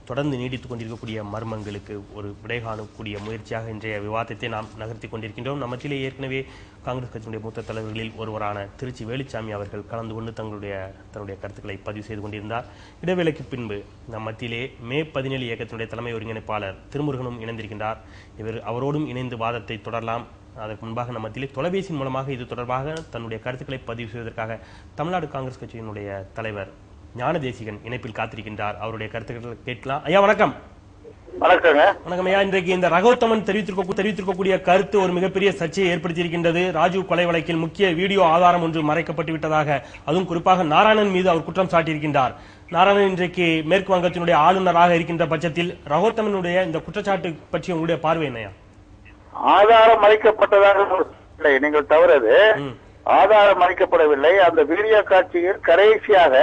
தொடர்ந்து நீடித்துக் கொண்டிருக்கக்கூடிய மர்மங்களுக்கு ஒரு விடை காணக்கூடிய முயற்சியாக இன்றைய விவாதத்தை நாம் நகர்த்தி கொண்டிருக்கின்றோம். நம்மத்திலே ஏற்கனவே காங்கிரஸ் கட்சியினுடைய மூத்த தலைவர்களில் ஒருவரான திருச்சி வேலுச்சாமி அவர்கள் கலந்து கொண்டு தன்னுடைய கருத்துக்களை பதிவு செய்து கொண்டிருந்தார். இடைவேளைக்கு பின்பு நம்மத்திலே மே 17 இயக்கத்தினுடைய தலைமை ஒருங்கிணைப்பாளர் திருமுருகனும் இணைந்திருக்கின்றார். அவரோடும் இணைந்து வாதத்தை தொடரலாம். அதற்கு முன்பாக நம்மத்திலே தொலைபேசியின் மூலமாக இது தொடர்பாக தன்னுடைய கருத்துக்களை பதிவு செய்வதற்காக தமிழ்நாடு காங்கிரஸ் கட்சியினுடைய தலைவர் ஞான தேசிகன் இணைப்பில் காத்திருக்கின்றார். அவருடைய கருத்துக்களை கேட்கலாம். ஐயா வணக்கம். வணக்கம் ஐயா. இன்றைக்கு இந்த ரகோத்தமன் தெரிவித்திருக்கக்கூடிய கருத்து ஒரு மிகப்பெரிய சர்ச்சையை ஏற்படுத்தியிருக்கின்றது. ராஜீவ் கொலை வழக்கில் முக்கிய வீடியோ ஆதாரம் ஒன்று மறைக்கப்பட்டு விட்டதாக, அதுவும் குறிப்பாக நாராயணன் மீது அவர் குற்றம் சாட்டியிருக்கின்றார். நாராயணன் இன்றைக்கு மேற்கு வங்கத்தினுடைய ஆளுநராக இருக்கின்ற பட்சத்தில் ரகோத்தமனுடைய இந்த குற்றச்சாட்டு பற்றி உங்களுடைய பார்வை என்னையா? ஆதாரம் மறைக்கப்பட்டதாக நீங்கள் தவறது. ஆதாரம் மறைக்கப்படவில்லை. அந்த வீடியோ காட்சியில் கடைசியாக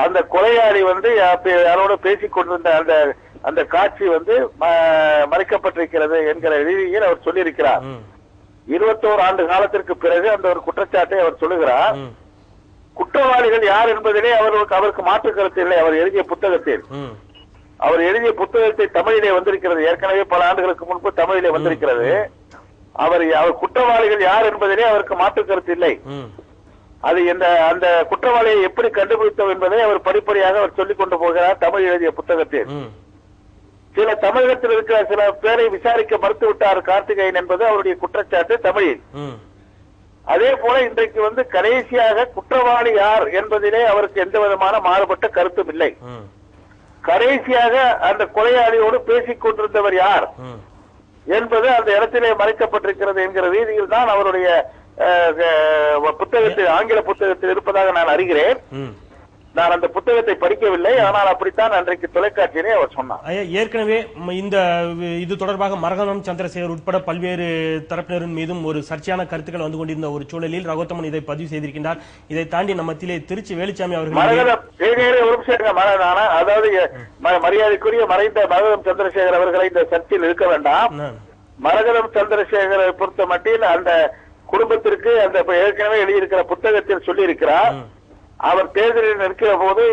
அந்த கொலையாளி யாரோட பேசிக் கொண்டிருந்த அந்த காட்சி மறைக்கப்பட்டிருக்கிறது என்கிற ரீதியில் அவர் சொல்லியிருக்கிறார். 21 ஆண்டு காலத்திற்கு பிறகு அந்த ஒரு குற்றச்சாட்டை அவர் சொல்லுகிறார். குற்றவாளிகள் யார் என்பதிலே அவருக்கு மாற்று கருத்து இல்லை. அவர் எழுதிய புத்தகத்தை தமிழிலே வந்திருக்கிறது. ஏற்கனவே பல ஆண்டுகளுக்கு முன்பு தமிழிலே வந்திருக்கிறது. அவர் குற்றவாளிகள் யார் என்பதிலே அவருக்கு மாற்று கருத்து இல்லை. அது அந்த குற்றவாளியை எப்படி கண்டுபிடித்தோம் என்பதை அவர் படிப்படியாக அவர் சொல்லிக் கொண்டு போகிறார் தமிழ் எழுதிய புத்தகத்தில். சில தமிழகத்தில் இருக்கிற சில பேரை விசாரிக்க மறுத்துவிட்டார் கார்த்திகேயன் என்பது அவருடைய குற்றச்சாட்டு தமிழில். அதே போல இன்றைக்கு கடைசியாக குற்றவாளி யார் என்பதிலே அவருக்கு எந்த விதமான மாறுபட்ட கருத்தும் இல்லை. கடைசியாக அந்த கொலையாளியோடு பேசிக் கொண்டிருந்தவர் யார் என்பது அந்த இடத்திலே மறைக்கப்பட்டிருக்கிறது என்கிற ரீதியில் தான் அவருடைய புத்தகத்தில், ஆங்கில புத்தகத்தில் இருப்பதாக நான் அறிகிறேன். நான் அந்த புத்தகத்தை படிக்கவில்லை, ஆனால் அப்படித்தான் அன்றைக்கு தொலைக்காட்சியிலே அவர் சொன்னார். ஏற்கனவே இது தொடர்பாக மரகதம் சந்திரசேகர் உட்பட பல்வேறு தரப்பினரின் மீதும் ஒரு சர்ச்சையான கருத்துக்கள் வந்து கொண்டிருந்த ஒரு சூழலில் ரகோத்தமன் இதை பதிவு செய்திருக்கின்றார். இதை தாண்டி நம்மத்திலே திருச்சி வேலுச்சாமி அவர்கள் அதாவது மரியாதைக்குரிய மறைந்த மரகதம் சந்திரசேகர் அவர்களை இந்த சர்ச்சையில் இருக்க வேண்டாம். மரகதம் சந்திரசேகரை பொறுத்த மட்டில் அந்த குடும்பத்திற்கு அந்த ஏற்கனவே எழுதியிருக்கிற புத்தகத்தில் சொல்லி இருக்கிறார். அவர் தேர்தலில் நிற்கிற போது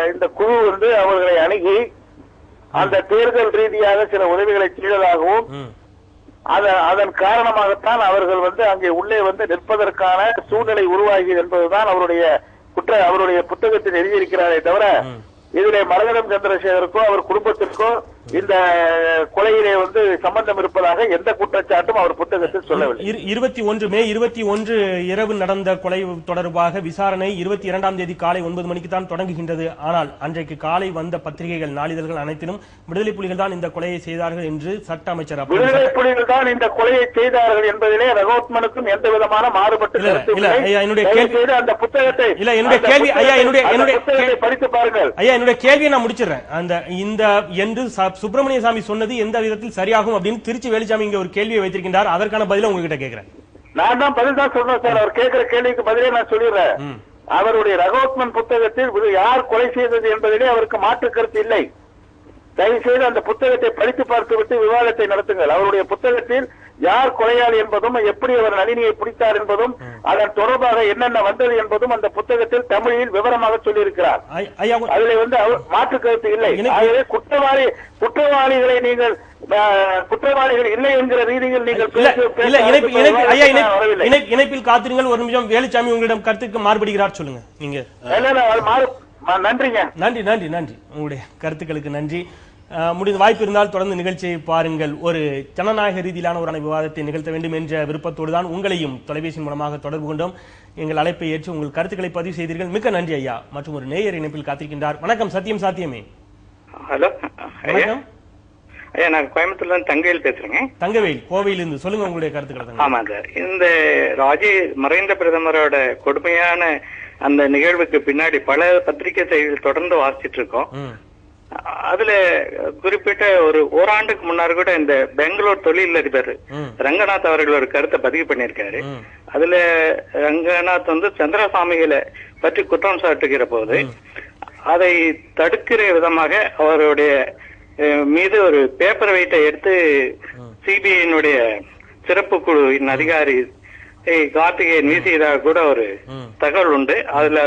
இந்த குழு அவர்களை அணுகி அந்த தேர்தல் ரீதியாக சில உதவிகளை செய்ததாகவும் அதன் காரணமாகத்தான் அவர்கள் அங்கே உள்ளே நிற்பதற்கான சூழ்நிலை உருவாகியது என்பதுதான் அவருடைய புத்தகத்தில் எழுதியிருக்கிறாரே தவிர இதிலே மரகதம் சந்திரசேகருக்கோ அவர் குடும்பத்திற்கோ இந்த கொலையிலே சம்பந்தம் இருப்பதாக எந்த குற்றச்சாட்டும் அவர் புத்தகத்தில் சொல்லவில்லை. மே 21 இரவு நடந்த கொலை தொடர்பாக விசாரணை 22ஆம் தேதி காலை 9 மணிக்கு தான் தொடங்குகின்றது. ஆனால் அன்றைக்கு காலை வந்த பத்திரிகைகள், நாளிதழ்கள் அனைத்திலும் விடுதலை புலிகள் தான் இந்த கொலையை செய்தார்கள் என்று சட்ட அமைச்சர் விடுதலை புலிகள் தான் இந்த கொலையை செய்தார்கள் என்பதிலே ரகோத்மனுக்கும் எந்த விதமான மாறுபட்டு அந்த புத்தகத்தை படித்து பாருங்கள். என்னுடைய கேள்வியை நான் முடிச்சிடறேன். இந்த என்று சுப்பிரமணிய சாமி சொன்னது எந்த விதத்தில் சரியாகும் அப்படின்னு திருச்சி வேலுச்சாமி இங்க ஒரு கேள்வியை வைத்திருக்கின்றார். அதற்கான பதில உங்ககிட்ட கேட்கிறேன். நான் தான் பதில் தான் சொல்றேன் சார். அவர் கேட்கிற கேள்விக்கு பதிலே நான் சொல்லிடுறேன். அவருடைய ரகோத்மன் புத்தகத்தில் யார் கொலை செய்தது என்பதிலே அவருக்கு மாற்று கருத்து இல்லை. தயவு செய்து அந்த புத்தகத்தை படித்து பார்த்துவிட்டு விவாதத்தை நடத்துங்கள். அவருடைய புத்தகத்தில் யார் கொலையாளி என்பதும், எப்படி அவர் நளினியை பிடித்தார் என்பதும், அதன் தொடர்பாக என்னென்ன வந்தது என்பதும் அந்த புத்தகத்தில் தமிழில் விவரமாக சொல்லியிருக்கிறார். அதில் அவர் மாற்று கருத்து இல்லை. ஆகவே குற்றவாளிகளை நீங்கள் குற்றவாளிகள் இல்லை என்கிற ரீதியில் நீங்கள் இணைப்பில் காத்திருங்கள். ஒரு நிமிஷம். வேலுச்சாமி உங்களிடம் கருத்துக்கு மாறுபடுகிறார், சொல்லுங்க. நீங்க நன்றிங்க. நன்றி நன்றி நன்றி. உங்களுடைய கருத்துக்களுக்கு நன்றி. முடிந்த வாய்ப்பு இருந்தால் தொடர்ந்து நிகழ்ச்சியை பாருங்கள். ஒரு ஜனநாயக ரீதியிலான ஒரு விவாதத்தை நிகழ்த்த வேண்டும் என்ற விருப்பத்தோடு தான் உங்களையும் தொலைபேசி மூலமாக தொடர்பு கொண்டோம். எங்கள் அழைப்பை ஏற்று உங்கள் கருத்துக்களை பதிவு செய்தீர்கள். மிக்க நன்றி ஐயா. மற்றும் ஒரு நேயர் இணைப்பில் காத்திருக்கின்றார். வணக்கம். சத்தியம் சாத்தியமே. ஹலோ, வணக்கம் ஐயா. நான் கோயம்புத்தூர்ல இருந்து தங்கவேல் பேசுறேங்க. தங்கவேல், கோவையிலிருந்து சொல்லுங்க உங்களுடைய கருத்துக்களை. ஆமா சார், இந்த மறைந்த பிரதமரோட கொடுமையான அந்த நிகழ்வுக்கு பின்னாடி பல பத்திரிகை செய்திகள் தொடர்ந்து வாசிச்சுட்டு இருக்கோம். அதுல குறிப்பிட்ட ஒரு ஓராண்டுக்கு முன்னாடி கூட இந்த பெங்களூர் தொழிலதிபர் ரங்கநாத் அவர்கள் ஒரு கருத்தை பதிவு பண்ணியிருக்காரு. அதுல ரங்கநாத் வந்து சந்திரசாமிகளை பற்றி குற்றம் சாட்டுகிற போது அதை தடுக்கிற விதமாக அவருடைய மீது ஒரு பேப்பர் வெயிட்டை எடுத்து சிபிஐனுடைய சிறப்பு குழுவின் அதிகாரி கார்த்திகேயன் வீசியதாக கூட ஒரு தகவல் உண்டு. அதுல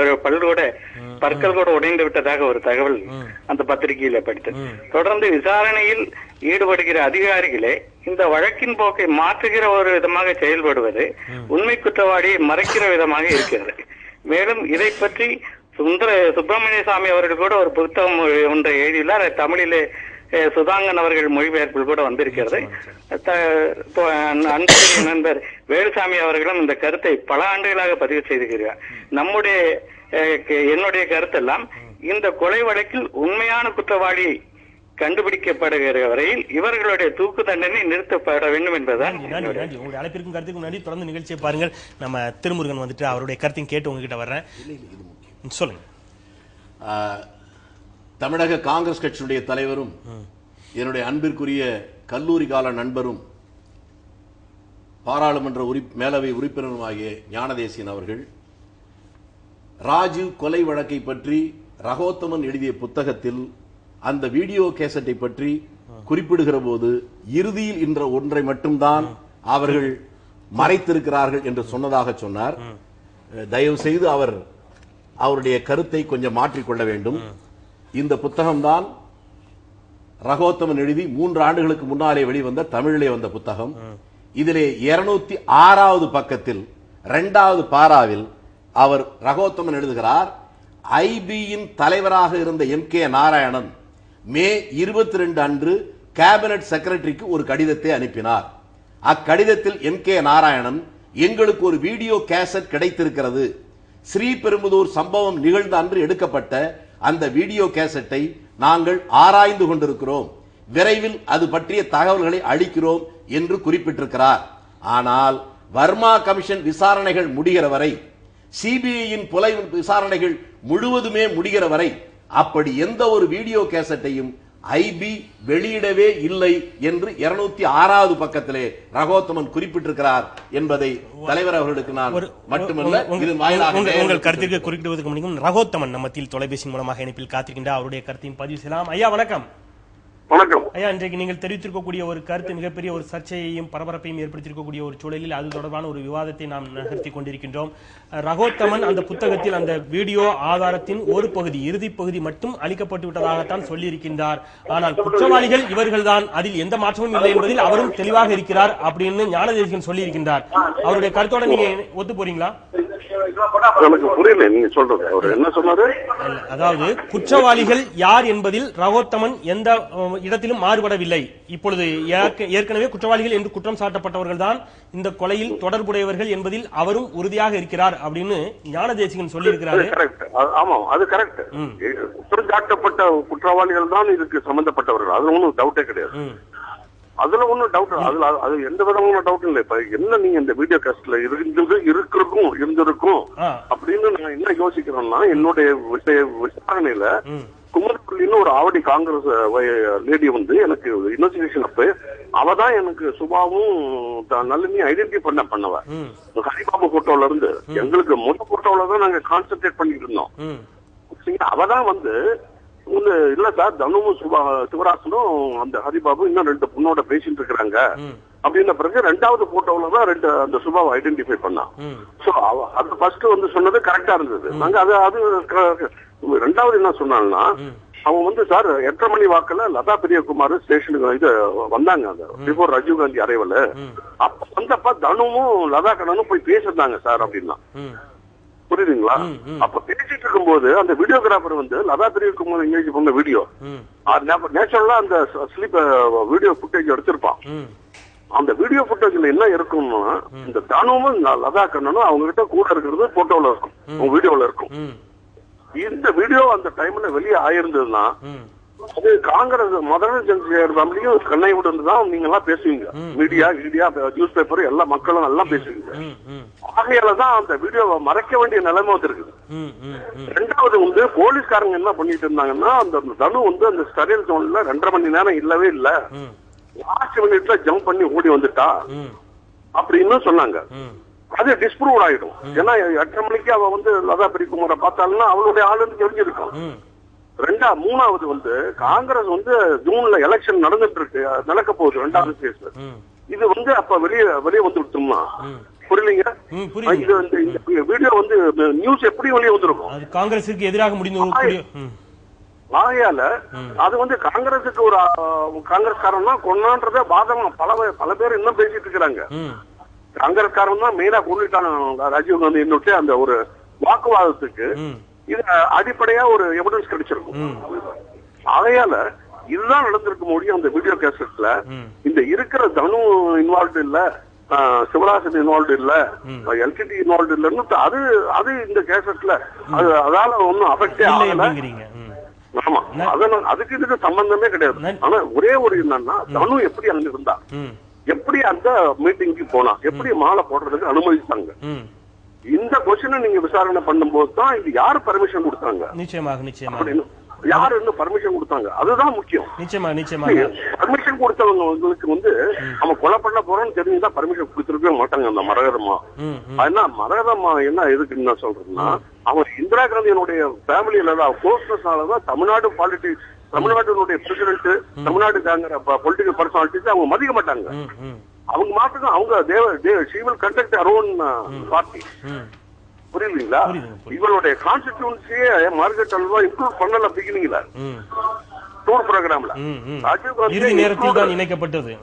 பற்கள் கூட உடைந்து விட்டதாக ஒரு தகவல் அந்த பத்திரிகையில படித்தது. தொடர்ந்து விசாரணையில் ஈடுபடுகிற அதிகாரிகளே இந்த வழக்கின் போக்கை மாற்றுகிற ஒரு விதமாக செயல்படுவது உண்மை குற்றவாளியை மறைக்கிற விதமாக இருக்கிறது. மேலும் இதை பற்றி சுப்பிரமணிய சாமி அவர்கள் கூட ஒரு புத்தகம் ஒன்றை எழுதியுள்ளார். தமிழிலே சுதாங்கன் அவர்கள் மொழிபெயர்ப்பில் கூட வந்திருக்கிறது. அன்புடைய நண்பர் வேலுசாமி அவர்களும் இந்த கருத்தை பல ஆண்டுகளாக பதிவு செய்திருக்கிறார். என்னுடைய கருத்தெல்லாம் இந்த கொலை வழக்கில் உண்மையான குற்றவாளி கண்டுபிடிக்கப்படுகிற வரையில் இவர்களுடைய தூக்கு தண்டனை நிறுத்தப்பட வேண்டும் என்பதுதான். உங்களுடைய அழைப்பிற்கும் கருத்துக்கும் நன்றி. தொடர்ந்து நிகழ்ச்சியை பாருங்கள். நம்ம திருமுருகன் வந்துட்டு அவருடைய கருத்தையும் கேட்டு உங்ககிட்ட வர்றேன். சொல்லுங்க. தமிழக காங்கிரஸ் கட்சியுடைய தலைவரும் என்னுடைய அன்பிற்குரிய கல்லூரி கால நண்பரும் பாராளுமன்ற மேலவை உறுப்பினருமாகிய ஞானதேசியன் அவர்கள் ராஜீவ் கொலை வழக்கை பற்றி ரகோத்தமன் எழுதிய புத்தகத்தில் அந்த வீடியோ கேசட்டை பற்றி குறிப்பிடுகிற போது இறுதியில் என்ற ஒன்றை மட்டும்தான் அவர்கள் மறைத்திருக்கிறார்கள் என்று சொன்னதாக சொன்னார். தயவு செய்து அவருடைய கருத்தை கொஞ்சம் மாற்றிக்கொள்ள வேண்டும். இந்த புத்தகம்தான் ரகோத்தமன் எழுதி 3 ஆண்டுகளுக்கு முன்னாலே வெளிவந்த தமிழிலே வந்த புத்தகம். இதிலே 206வது பக்கத்தில் 2வது பாராவில் அவர் ரகோத்தமன் எழுதுகிறார், ஐபியின் தலைவராக இருந்த MK நாராயணன் மே 22 அன்று கேபினட் செக்ரட்டரிக்கு ஒரு கடிதத்தை அனுப்பினார். அக்கடிதத்தில் MK நாராயணன், எங்களுக்கு ஒரு வீடியோ கேசட் கிடைத்திருக்கிறது. ஸ்ரீபெரும்புதூர் சம்பவம் நிகழ்ந்த அன்று எடுக்கப்பட்ட அந்த வீடியோ கேசட்டை நாங்கள் ஆராய்ந்து கொண்டிருக்கிறோம். விரைவில் அது பற்றிய தகவல்களை அளிக்கிறோம் என்று குறிப்பிட்டிருக்கிறார். ஆனால் வர்மா கமிஷன் விசாரணைகள் முடிகிற வரை, சிபிஐயின் புலை விசாரணைகள் முழுவதுமே முடிகிற வரை அப்படி எந்த ஒரு வீடியோ கேசட்டையும் ஐபி வெளியிடவே இல்லை என்று 206வது பக்கத்திலே ரகோத்தமன் குறிப்பிட்டிருக்கிறார் என்பதை தலைவர் அவர்களுக்கு நான் மட்டுமல்ல உங்கள் கருத்திற்கு குறிப்பிடுவதற்கு முடியும். ரகோத்தமன் நம்மத்தில் தொலைபேசி மூலமாக இணைப்பில் காத்திருக்கின்ற அவருடைய கருத்தையும் பதிவு செய்யலாம். ஐயா வணக்கம். வணக்கம் ஐயா, இன்றைக்கு நீங்கள் தெரிவித்திருக்கக்கூடிய ஒரு கருத்து மிகப்பெரிய ஒரு சர்ச்சையையும் பரபரப்பையும் ஏற்படுத்தியிருக்கக்கூடிய ஒரு சூழலில் அது தொடர்பான ஒரு விவாதத்தை நாம் நகர்த்தி கொண்டிருக்கின்றோம். ரகோத்தமன் அந்த புத்தகத்தில் அந்த வீடியோ ஆதாரத்தின் ஒரு பகுதி, இறுதி பகுதி மட்டும் அளிக்கப்பட்டு விட்டதாகத்தான் சொல்லியிருக்கின்றார். ஆனால் குற்றவாளிகள் இவர்கள்தான், அதில் எந்த மாற்றமும் இல்லை என்பதில் அவரும் தெளிவாக இருக்கிறார் அப்படின்னு ஞானதேசிகன் சொல்லியிருக்கின்றார். அவருடைய கருத்தோட நீங்க ஒத்து போறீங்களா? எனக்கு புரியல நீங்க சொல்றது. அவர் என்ன சொன்னாரு? அதாவது குற்றவாளிகள் யார் என்பதில் ரகோத்தமன் எந்த இடத்திலும் மாறுபடவில்லை. இப்பொழுது ஏற்கனவே குற்றவாளிகள் என்று குற்றம் சாட்டப்பட்டவர்கள் தான் இந்த கொலையில் தொடர்புடையவர்கள் என்பதில் அவரும் உறுதியாக இருக்கிறார் அப்படின்னு ஞானதேசிகன் சொல்லி இருக்கிறாரு. ஆமா, அது கரெக்ட். குற்றம் சாட்டப்பட்ட குற்றவாளிகள் தான் இதுக்கு சம்பந்தப்பட்டவர்கள், அதுல ஒன்றும் டவுட்டே கிடையாது. அதுல ஒன்னும் டவுட், அது எந்த விதமான டவுட் இல்லை. இப்ப என்ன நீங்க இந்த வீடியோ காஸ்ட்ல இருந்திருக்கும் அப்படின்னு நான் என்ன யோசிக்கிறேன்னா, என்னுடைய விசாரணையில குமரப்பள்ளின்னு ஒரு ஆவடி காங்கிரஸ் லேடி வந்து எனக்கு இன்வெஸ்டிகேஷன் அப்ப அவதான் எனக்கு சுபாவும் நளினி ஐடென்டிஃபை பண்ணவ. ஹரிபாபு போட்டோல இருந்து எங்களுக்கு முதல் போட்டோல தான் நாங்க கான்சென்ட்ரேட் பண்ணிட்டு இருந்தோம். அவதான் வந்து இல்ல சார், தனுவும் சிவராசனும் அந்த ஹரிபாபு இன்னும் 2 பொண்ணோட பேசிட்டு இருக்கிறாங்க அப்படின்ன பிறகு 2வது போட்டோலதான் அந்த சுபாவை ஐடென்டிஃபை பண்ணா. சோ அது ஃபர்ஸ்ட் வந்து சொன்னது கரெக்டா இருந்தது. நாங்க அது 2வது என்ன சொன்னாங்கன்னா, அவன் வந்து சார் 8:30 மணி வாக்குல லதா பிரியகுமார் ஸ்டேஷனுக்கு இது வந்தாங்க, அந்த பிஃபோர் ராஜீவ்காந்தி அரைவல். அப்ப வந்தப்ப தனுவும் லதா கண்ணனும் போய் பேசிருந்தாங்க சார் அப்படின்னா. புரியுதுங்களா? அப்ப பேசிட்டு இருக்கும்போது அந்த வீடியோகிராபர் வந்து லதா பிரியகுமார் எங்கேஜ் பண்ண வீடியோ நேச்சுரலா அந்த ஸ்லீப் வீடியோ புட்டேஜ் எடுத்திருப்பான். அந்த வீடியோ புட்டேஜ்ல என்ன இருக்கும்னா, இந்த தனுவும் லதா கண்ணனும் அவங்க கிட்ட கூட இருக்கிறது போட்டோல இருக்கும், வீடியோல இருக்கும். இந்த வீடியோ அந்த டைம்ல வெளியே ஆயிருந்ததுன்னா அது காங்கிரஸ் மதன சந்திரசேகர் ஃபேமிலியும் கண்ணை விட்டு தான் நீங்க எல்லாம் பேசுவீங்க. மீடியா நியூஸ் பேப்பர் எல்லா மக்களும் எல்லாம் பேசுவீங்க. ஆகையாலதான் அந்த வீடியோவை மறைக்க வேண்டிய நிலைமை வந்துருக்குது. ரெண்டாவது வந்து போலீஸ்காரங்க என்ன பண்ணிட்டு இருந்தாங்கன்னா, அந்த தனு வந்து அந்த ஸ்டரியல் ஜோன்ல 2.5 மணி நேரம் இல்லவே இல்ல, லாஸ்ட் மினிட்ல ஜம்ப் பண்ணி ஓடி வந்துட்டா அப்படின்னு சொன்னாங்க. அது டிஸ்ப்ரூவ் ஆயிடும். ஏன்னா 8:30 மணிக்கு அவ வந்து லதா பிரிக்குமார பார்த்தாலும்னா அவளுடைய ஆளுன்னு தெரிஞ்சிருக்கும். மூணாவது வந்து காங்கிரஸ் வந்து ஜூன்ல எலெக்ஷன் நடந்துட்டு இருக்கு, நடக்க போகுது 2வது ஃபேஸ்ல. இது வந்து அப்ப வெளியே வந்து விட்டோம்னா புரியலீங்க. இது வந்து இந்த வீடியோ வந்து நியூஸ் எப்படி வெளியே வந்திருக்கும், காங்கிரஸுக்கு எதிராக முடிந்து. ஆகையால அது வந்து காங்கிரஸுக்கு ஒரு காங்கிரஸ்காரன் தான் கொண்டான்றத பாதமா பல பேர் இன்னும் பேசிட்டு இருக்கிறாங்க. காங்கிரஸ்காரன் தான் மெயினா கொண்டுட்டாங்க ராஜீவ் காந்தி என்னுடைய அந்த ஒரு வாக்குவாதத்துக்கு. இது அடிப்படையா ஒரு எவிடன்ஸ் கிடைச்சிருக்கும். ஆகையால இதுதான் நடந்திருக்க முடியும். அந்த வீடியோ கேசட்ல இந்த இருக்கிற தனு இன்வால்வ் இல்ல, சிவராசன் இன்வால்வ் இல்ல, எல்டிடி இன்வால்வ் இல்லன்னு அது இந்த கேசட்ல அதால ஒன்னும் அஃபெக்டே ஆகல. ஆமா, அதுக்கு இதுக்கு சம்பந்தமே கிடையாது. ஆனா ஒரே ஒரு என்னன்னா, தனு எப்படி அங்க இருந்தா, எப்படி அந்த மீட்டிங்க்கு போனா, எப்படி மாலை போடுறதுக்கு அனுமதித்தாங்க, இந்த கொஸ்டினை நீங்க விசாரணை பண்ணும்போது தான் இது யாரு பர்மிஷன் கொடுத்தாங்க, நிச்சயமாக யாரு இன்னும் பர்மிஷன் கொடுத்தாங்க, அதுதான் முக்கியம். நிச்சயமாக பர்மிஷன் கொடுத்தவங்களுக்கு வந்து அவன் கொலை பண்ண போறோம்னு தெரிஞ்சுதான் பர்மிஷன் கொடுத்துருக்கவே மாட்டாங்க. அந்த மரகதம்மா ஏன்னா மரகதம்மா என்ன எதுக்கு என்ன சொல்றேன்னா, அவன் இந்திரா காந்தியினுடைய ஃபேமிலியில க்ளோஸ்னஸ்னாலதான் தமிழ்நாடு பாலிடிக்ஸ், தமிழ்நாட்டினுடைய பிரசிடென்ட், தமிழ்நாடு பொலிட்டிக்கல் பர்சனாலிட்டிஸ் அவங்க மதிக்க மாட்டாங்க. அவங்க மாட்டுக்கும் அவங்க she will conduct her own party. புரியுதுங்களா? இவளுடைய கான்ஸ்டிடியூன்சியே மார்கரெட் அல்வா இன்க்ளூட் பண்ணல பிகினிங்ல டூர் ப்ரோக்ராம்ல. ராஜீவ் காந்தி நேரத்தில் தான் இணைக்கப்பட்டது.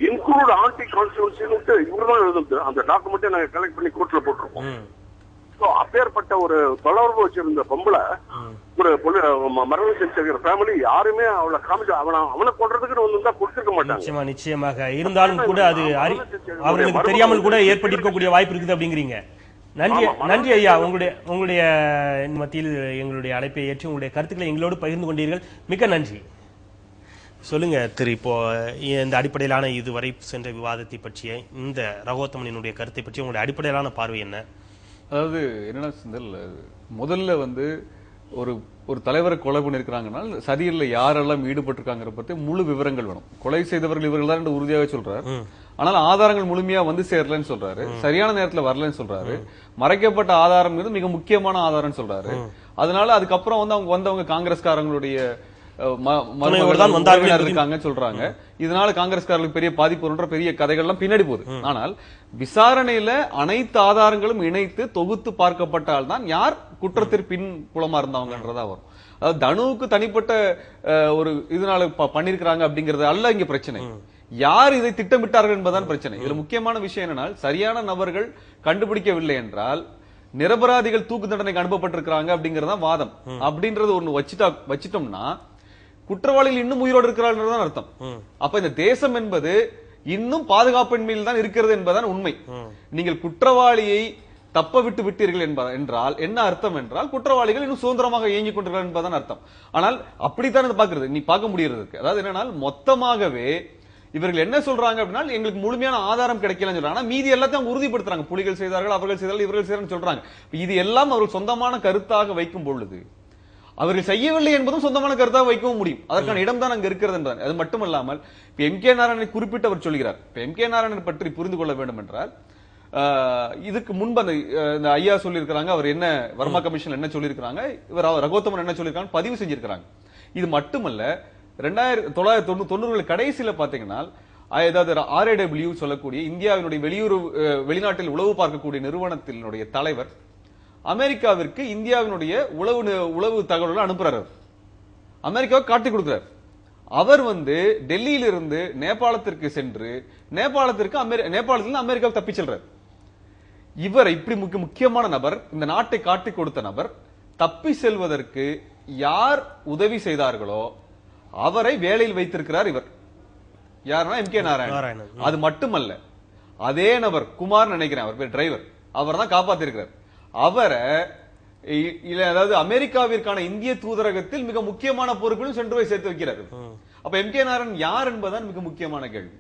இன்க்ளூட் ஆன்டி கான்ஸ்டிடியூன்சி இவர்தான் எழுதுது. அந்த டாக்குமெண்ட்டை நாங்க கலெக்ட் பண்ணி கோர்ட்ல போட்டிருக்கோம். அப்பேற்பட்ட ஒரு தொடர்பு வச்சிருந்த பொம்பளை ஒரு மரண செஞ்ச ஃபேமிலி யாருமே அவளை காமிச்சு அவனை கொள்றதுக்கு வந்து கொடுத்துருக்க மாட்டாங்க. நிச்சயமாக இருந்தாலும் கூட அது அவர்களுக்கு தெரியாமல் கூட ஏற்பட்டிருக்கக்கூடிய வாய்ப்பு இருக்குது அப்படிங்கிறீங்க. நன்றி ஐயா, உங்களுடைய மத்தியில் எங்களுடைய அழைப்பை ஏற்றி உங்களுடைய கருத்துக்களை எங்களோடு பகிர்ந்து கொண்டீர்கள். மிக்க நன்றி. சொல்லுங்க திரு, இப்போ இந்த அடிப்படையிலான இதுவரை சென்ற விவாதத்தை பற்றிய இந்த ரகோத்தமனினுடைய கருத்தை பற்றி உங்களுடைய அடிப்படையிலான பார்வை என்ன? அதாவது என்னன்னா செந்தில், முதல்ல வந்து ஒரு தலைவரை கொலை பண்ணிருக்கிறாங்கன்னா சதியில் யாரெல்லாம் ஈடுபட்டிருக்காங்கிற பத்தி முழு விவரங்கள் வேணும். கொலை செய்தவர்கள் இவர்கள் தான் உறுதியாக சொல்றாரு. ஆனால் ஆதாரங்கள் முழுமையா வந்து சேரலன்னு சொல்றாரு, சரியான நேரத்துல வரலன்னு சொல்றாரு, மறைக்கப்பட்ட ஆதாரம் மிக முக்கியமான ஆதாரம் சொல்றாரு. அதனால அதுக்கப்புறம் வந்து அவங்க வந்தவங்க காங்கிரஸ்காரங்களுடைய இருக்காங்க சொல்றாங்க. இதனால காங்கிரஸ்காரர்களுக்கு பெரிய பாதிப்பு பெரிய கதைகள்லாம் பின்னாடி போகுது. ஆனால் விசாரணையில அனைத்து ஆதாரங்களும் இணைத்து தொகுத்து பார்க்கப்பட்டால் தான் யார் குற்றத்திற்கு பின் புலமா இருந்தவங்கன்றதா வரும். அதாவது தனுவுக்கு தனிப்பட்ட ஒரு இதனால பண்ணிருக்கிறாங்க அப்படிங்கறது அல்ல இங்க பிரச்சனை. யார் இதை திட்டமிட்டார்கள் என்பதுதான் பிரச்சனை. இதுல முக்கியமான விஷயம் என்னன்னா, சரியான நபர்கள் கண்டுபிடிக்கவில்லை என்றால் நிரபராதிகள் தூக்கு தண்டனைக்கு அனுப்பப்பட்டிருக்கிறாங்க அப்படிங்கறதா வாதம். அப்படின்றது ஒண்ணு வச்சிட்டோம்னா குற்றவாளிகள் இன்னும் உயிரோடு இருக்கிறார்கள் அர்த்தம். அப்ப இந்த தேசம் என்பது இன்னும் பாதுகாப்பின்மையில் தான் இருக்கிறது என்பதுதான் உண்மை. நீங்கள் குற்றவாளியை தப்ப விட்டு விட்டீர்கள் என்றால் என்ன அர்த்தம் என்றால் குற்றவாளிகள் இன்னும் சுதந்திரமாக இயங்கிக் கொண்டிருக்கிறார் என்பதுதான் அர்த்தம். ஆனால் அப்படித்தான் பாக்குறது நீ பார்க்க முடியறது. அதாவது என்னன்னா, மொத்தமாகவே இவர்கள் என்ன சொல்றாங்க அப்படின்னா, எங்களுக்கு முழுமையான ஆதாரம் கிடைக்கலன்னு சொல்றாங்க. மீதி எல்லாத்தையும் அவங்க உறுதிப்படுத்துறாங்க. புலிகள் செய்தார்கள், அவர்கள் செய்தார்கள், இவர்கள் செய்தார்கள் சொல்றாங்க. இது எல்லாம் அவர்கள் சொந்தமான கருத்தாக வைக்கும் பொழுது அவர்கள் செய்யவில்லை என்பதும் சொந்தமான கருத்தாக வைக்கவும் முடியும். அதற்கான இடம் தான் அங்க இருக்கிறது என்றார். அது மட்டுமல்லாமல் இப்ப எம்.கே. நாராயணனை குறிப்பிட்டு அவர் சொல்கிறார். இப்ப எம்.கே. நாராயணன் பற்றி புரிந்து கொள்ள வேண்டும் என்றால், இதுக்கு முன்பு அந்த ஐயா சொல்லியிருக்கிறாங்க, அவர் என்ன வர்மா கமிஷன் என்ன சொல்லியிருக்கிறாங்க, இவர் ரகோத்தமன் என்ன சொல்லியிருக்காங்க பதிவு செஞ்சிருக்கிறாங்க. இது மட்டுமல்ல, 1990 கடைசியில பாத்தீங்கன்னா, அதாவது RAW சொல்லக்கூடிய இந்தியாவினுடைய வெளிநாட்டில் உளவு பார்க்கக்கூடிய நிறுவனத்தினுடைய தலைவர் அமெரிக்காவிற்கு இந்தியாவினுடைய உளவு தகவல்களை அனுப்புறாரு. அமெரிக்காவை காட்டி கொடுக்கிறார். அவர் வந்து டெல்லியிலிருந்து நேபாளத்திற்கு சென்று நேபாளத்தில் அமெரிக்காவை தப்பி செல்றார். இவர் இப்படி முக்கியமான நபர், இந்த நாட்டை காட்டி கொடுத்த நபர், தப்பி செல்வதற்கு யார் உதவி செய்தார்களோ அவரை வேலையில் வைத்திருக்கிறார். இவர் யாருன்னா எம்.கே. நாராயணன். அது மட்டுமல்ல, அதே நபர் குமார் நினைக்கிறேன், அவர் பேர் டிரைவர், அவர் தான் காப்பாத்திருக்கிறார். அவரை இல்ல அதாவது அமெரிக்காவிற்கான இந்திய தூதரகத்தில் மிக முக்கியமான பொறுப்பிலும் சென்று போய் சேர்த்து வைக்கிறார். அப்ப எம்.கே. நாராயணன் யார் என்பதுதான் மிக முக்கியமான கேள்வி.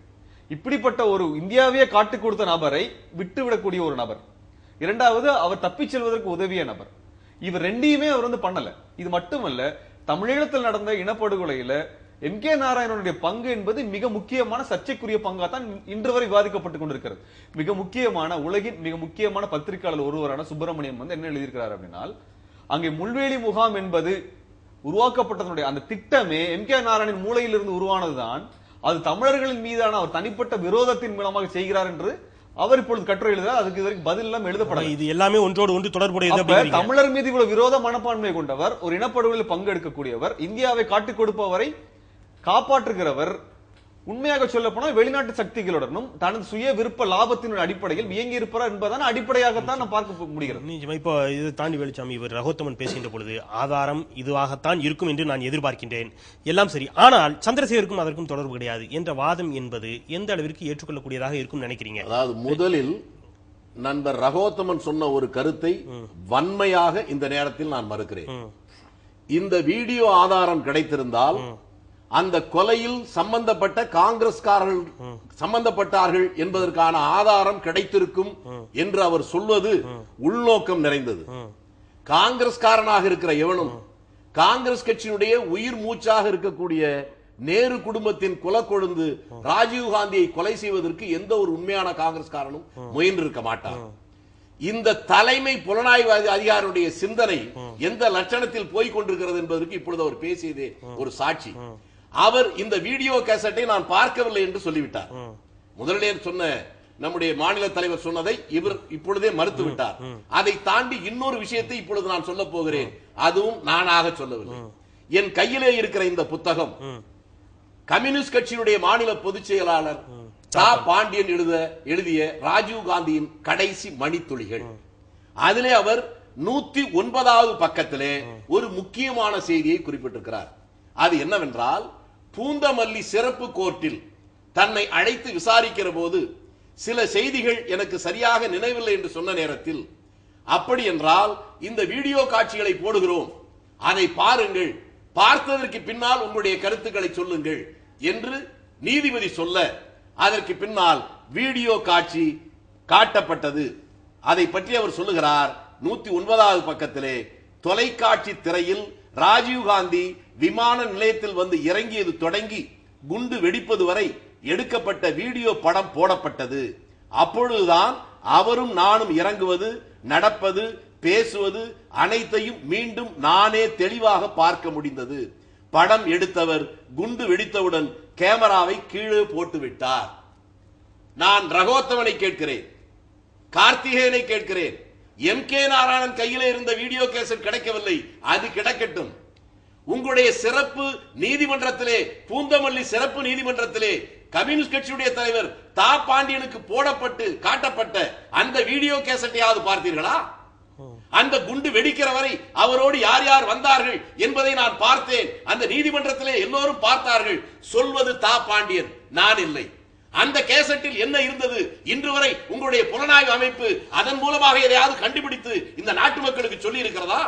இப்படிப்பட்ட ஒரு இந்தியாவையே காட்டிக் கொடுத்த நபரை விட்டுவிடக்கூடிய ஒரு நபர், இரண்டாவது அவர் தப்பிச் செல்வதற்கு உதவிய நபர், இவர் ரெண்டையுமே அவர் பண்ணல. இது மட்டுமல்ல, தமிழீழத்தில் நடந்த இனப்படுகொலையில எம்.கே. நாராயணனுடைய பங்கு என்பது மிக முக்கியமான சர்ச்சைக்குரிய பங்காத்தான் இன்று வரை விவாதிக்கப்பட்டுக் கொண்டிருக்கிறது. மிக முக்கியமான உலகின் மிக முக்கியமான பத்திரிகையாளர் ஒருவரான சுப்பிரமணியம் என்ன எழுதியிருக்கிறார் அப்படின்னா, அங்கே முள்வேலி முகாம் என்பது உருவாக்கப்பட்டதனுடைய அந்த திட்டமே எம்.கே. நாராயணன் மூளையிலிருந்து உருவானதுதான். அது தமிழர்களின் மீதான அவர் தனிப்பட்ட விரோதத்தின் மூலமாக செய்கிறார் என்று அவர் இப்பொழுது கட்டுரை எழுதுகிறார். அதுக்கு இதற்கு பதில் எல்லாம் எழுதப்படாது. இது எல்லாமே ஒன்றோடு ஒன்று தொடர்புடையது. தமிழர் மீது இவ்வளவு விரோத மனப்பான்மை கொண்டவர், ஒரு இனப்படுகொலையில் பங்கெடுக்கக்கூடியவர், இந்தியாவை காட்டிக் கொடுப்பவரை காப்பாற்றுகிறவர், உண்மையாக சொல்ல போனால் வெளிநாட்டு சக்திகளுடனும் தனது சுய விருப்ப லாபத்தின் அடிப்படையில் இயங்கி இருப்பார் என்பதான அடிப்படையாகத்தான் நான் பார்க்க முடிகிறது. இப்போ இதை தாண்டி வெளிச்சாமி இவர் ரகோத்தமன் பேசுகின்ற பொழுது ஆதாரம் இதுவாகத்தான் இருக்கும் என்று நான் எதிர்பார்க்கின்றேன், எல்லாம் சரி, ஆனால் சந்திரசேகருக்கும் அதற்கும் தொடர்பு கிடையாது என்ற வாதம் என்பது எந்த அளவிற்கு ஏற்றுக்கொள்ளக்கூடியதாக இருக்கும் நினைக்கிறீங்க? அதாவது முதலில் நண்பர் ரகோத்தமன் சொன்ன ஒரு கருத்தை வன்மையாக இந்த நேரத்தில் நான் மறுக்கிறேன். இந்த வீடியோ ஆதாரம் கிடைத்திருந்தால் அந்த கொலையில் சம்பந்தப்பட்ட காங்கிரஸ்காரர்கள் சம்பந்தப்பட்டார்கள் என்பதற்கான ஆதாரம் கிடைத்திருக்கும் என்று அவர் சொல்வது உள்நோக்கம் நிறைந்தது. காங்கிரஸ்காரனாக இருக்கிற எவனும் காங்கிரஸ் கட்சியினுடைய உயிர் மூச்சாக இருக்கக்கூடிய நேரு குடும்பத்தின் குலக்கொழுந்து ராஜீவ்காந்தியை கொலை செய்வதற்கு எந்த ஒரு உண்மையான காங்கிரஸ்காரனும் முயன்றிருக்க மாட்டார். இந்த தலைமை புலனாய்வு அதிகாரியுடைய சிந்தனை எந்த லட்சணத்தில் போய் கொண்டிருக்கிறது என்பதற்கு இப்பொழுது அவர் பேசியதே ஒரு சாட்சி. அவர் இந்த வீடியோ கேசட்டை நான் பார்க்கவில்லை என்று சொல்லிவிட்டார். முதலிலே சொன்ன நம்முடைய மாநில தலைவர் சொன்னதை இவர் இப்பொழுதே மறுத்து விட்டார். அதை தாண்டி இன்னொரு விஷயத்தை இப்பொழுது நான் சொல்ல போகிறேன். அதுவும் நானாக சொல்லவில்லை. என் கையிலே இருக்கிற இந்த புத்தகம் கம்யூனிஸ்ட் கட்சியினுடைய மாநில பொதுச் செயலாளர் தா பாண்டியன் எழுதிய ராஜீவ்காந்தியின் கடைசி மணித்துளிகள். அதிலே அவர் 109வது பக்கத்திலே ஒரு முக்கியமான செய்தியை குறிப்பிட்டிருக்கிறார். அது என்னவென்றால், பூந்தமல்லி சிறப்பு கோர்ட்டில் தன்னை அழைத்து விசாரிக்கிற போது சில செய்திகள் எனக்கு சரியாக நினைவில்லை என்று சொன்ன நேரத்தில், அப்படி என்றால் இந்த வீடியோ காட்சிகளை போடுகிறோம், அதை பாருங்கள், பார்த்ததற்கு பின்னால் உங்களுடைய கருத்துக்களை சொல்லுங்கள் என்று நீதிபதி சொல்ல, அதற்கு பின்னால் வீடியோ காட்சி காட்டப்பட்டது. அதை பற்றி அவர் சொல்லுகிறார் 109வது பக்கத்திலே, தொலைக்காட்சி திரையில் ராஜீவ்காந்தி விமான நிலையத்தில் வந்து இறங்கியது தொடங்கி குண்டு வெடிப்பது வரை எடுக்கப்பட்ட வீடியோ படம் போடப்பட்டது. அப்பொழுதுதான் அவரும் நானும் இறங்குவது, நடப்பது, பேசுவது அனைத்தையும் மீண்டும் நானே தெளிவாக பார்க்க முடிந்தது. படம் எடுத்தவர் குண்டு வெடித்தவுடன் கேமராவை கீழே போட்டுவிட்டார். நான் ரகோத்தமனை கேட்கிறேன், கார்த்திகேயனை கேட்கிறேன், எம்.கே. நாராயணன் கையிலே இருந்த வீடியோ கேசட் கிடைக்கவில்லை, அது கிடைக்கட்டும். உங்களுடைய சிறப்பு நீதிமன்றத்திலே, பூந்தமல்லி சிறப்பு நீதிமன்றத்திலே கம்யூனிஸ்ட் கட்சியுடைய தலைவர் தா பாண்டியனுக்கு போடப்பட்டு காட்டப்பட்ட அந்த வீடியோ கேசட்டையாவது பார்த்தீர்களா? அந்த குண்டு வெடிக்கிற வரை அவரோடு யார் யார் வந்தார்கள் என்பதை நான் பார்த்தேன். அந்த நீதிமன்றத்திலே எல்லோரும் பார்த்தார்கள். சொல்வது தா பாண்டியன், நான் இல்லை. அந்த கேசட்டில் என்ன இருந்தது இன்று வரை உங்களுடைய புலனாய்வு அமைப்பு அதன் மூலமாக எதையாவது கண்டுபிடித்து இந்த நாட்டு மக்களுக்கு சொல்லி இருக்கிறதா?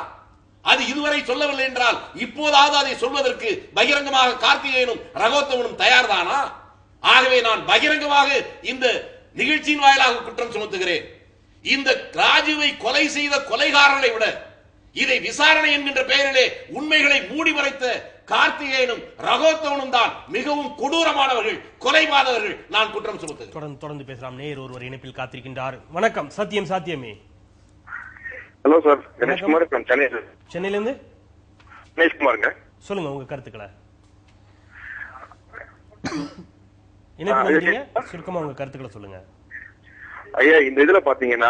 அது இதுவரை சொல்லவில்லை என்றால் இப்போதாவது அதை சொல்வதற்கு பகிரங்கமாக கார்த்திகேயனும் ரகோத்தமனும் தயார்தானா? ஆகவே நான் பகிரங்கமாக இந்த நிகழ்ச்சியின் வாயிலாக குற்றம் சுமத்துகிறேன். இந்த ராஜுவை கொலை செய்த கொலைகாரனை விட இதை விசாரணை என்கின்ற பெயரிலே உண்மைகளை மூடி மறைத்த கார்த்திகேயனும் ரகோத்தமனும் தான் மிகவும் கொடூரமானவர்கள், கொலைபாதகர்கள். நான் குற்றம் சுமத்துகிறேன். தொடர்ந்து பேசலாம். நேர் ஒருவர் இணைப்பில் காத்திருக்கின்றார். வணக்கம். சத்தியம் சாத்தியமே. Hello sir, Ganeshkumar from Chennai. சென்னையில இருந்து கணேஷ்குமாருங்க. சொல்லுங்க உங்க கருத்துக்களை. இணைப்பு சுருக்கமா உங்க கருத்துக்களை சொல்லுங்க. ஐயா, இந்த இதுல பாத்தீங்கன்னா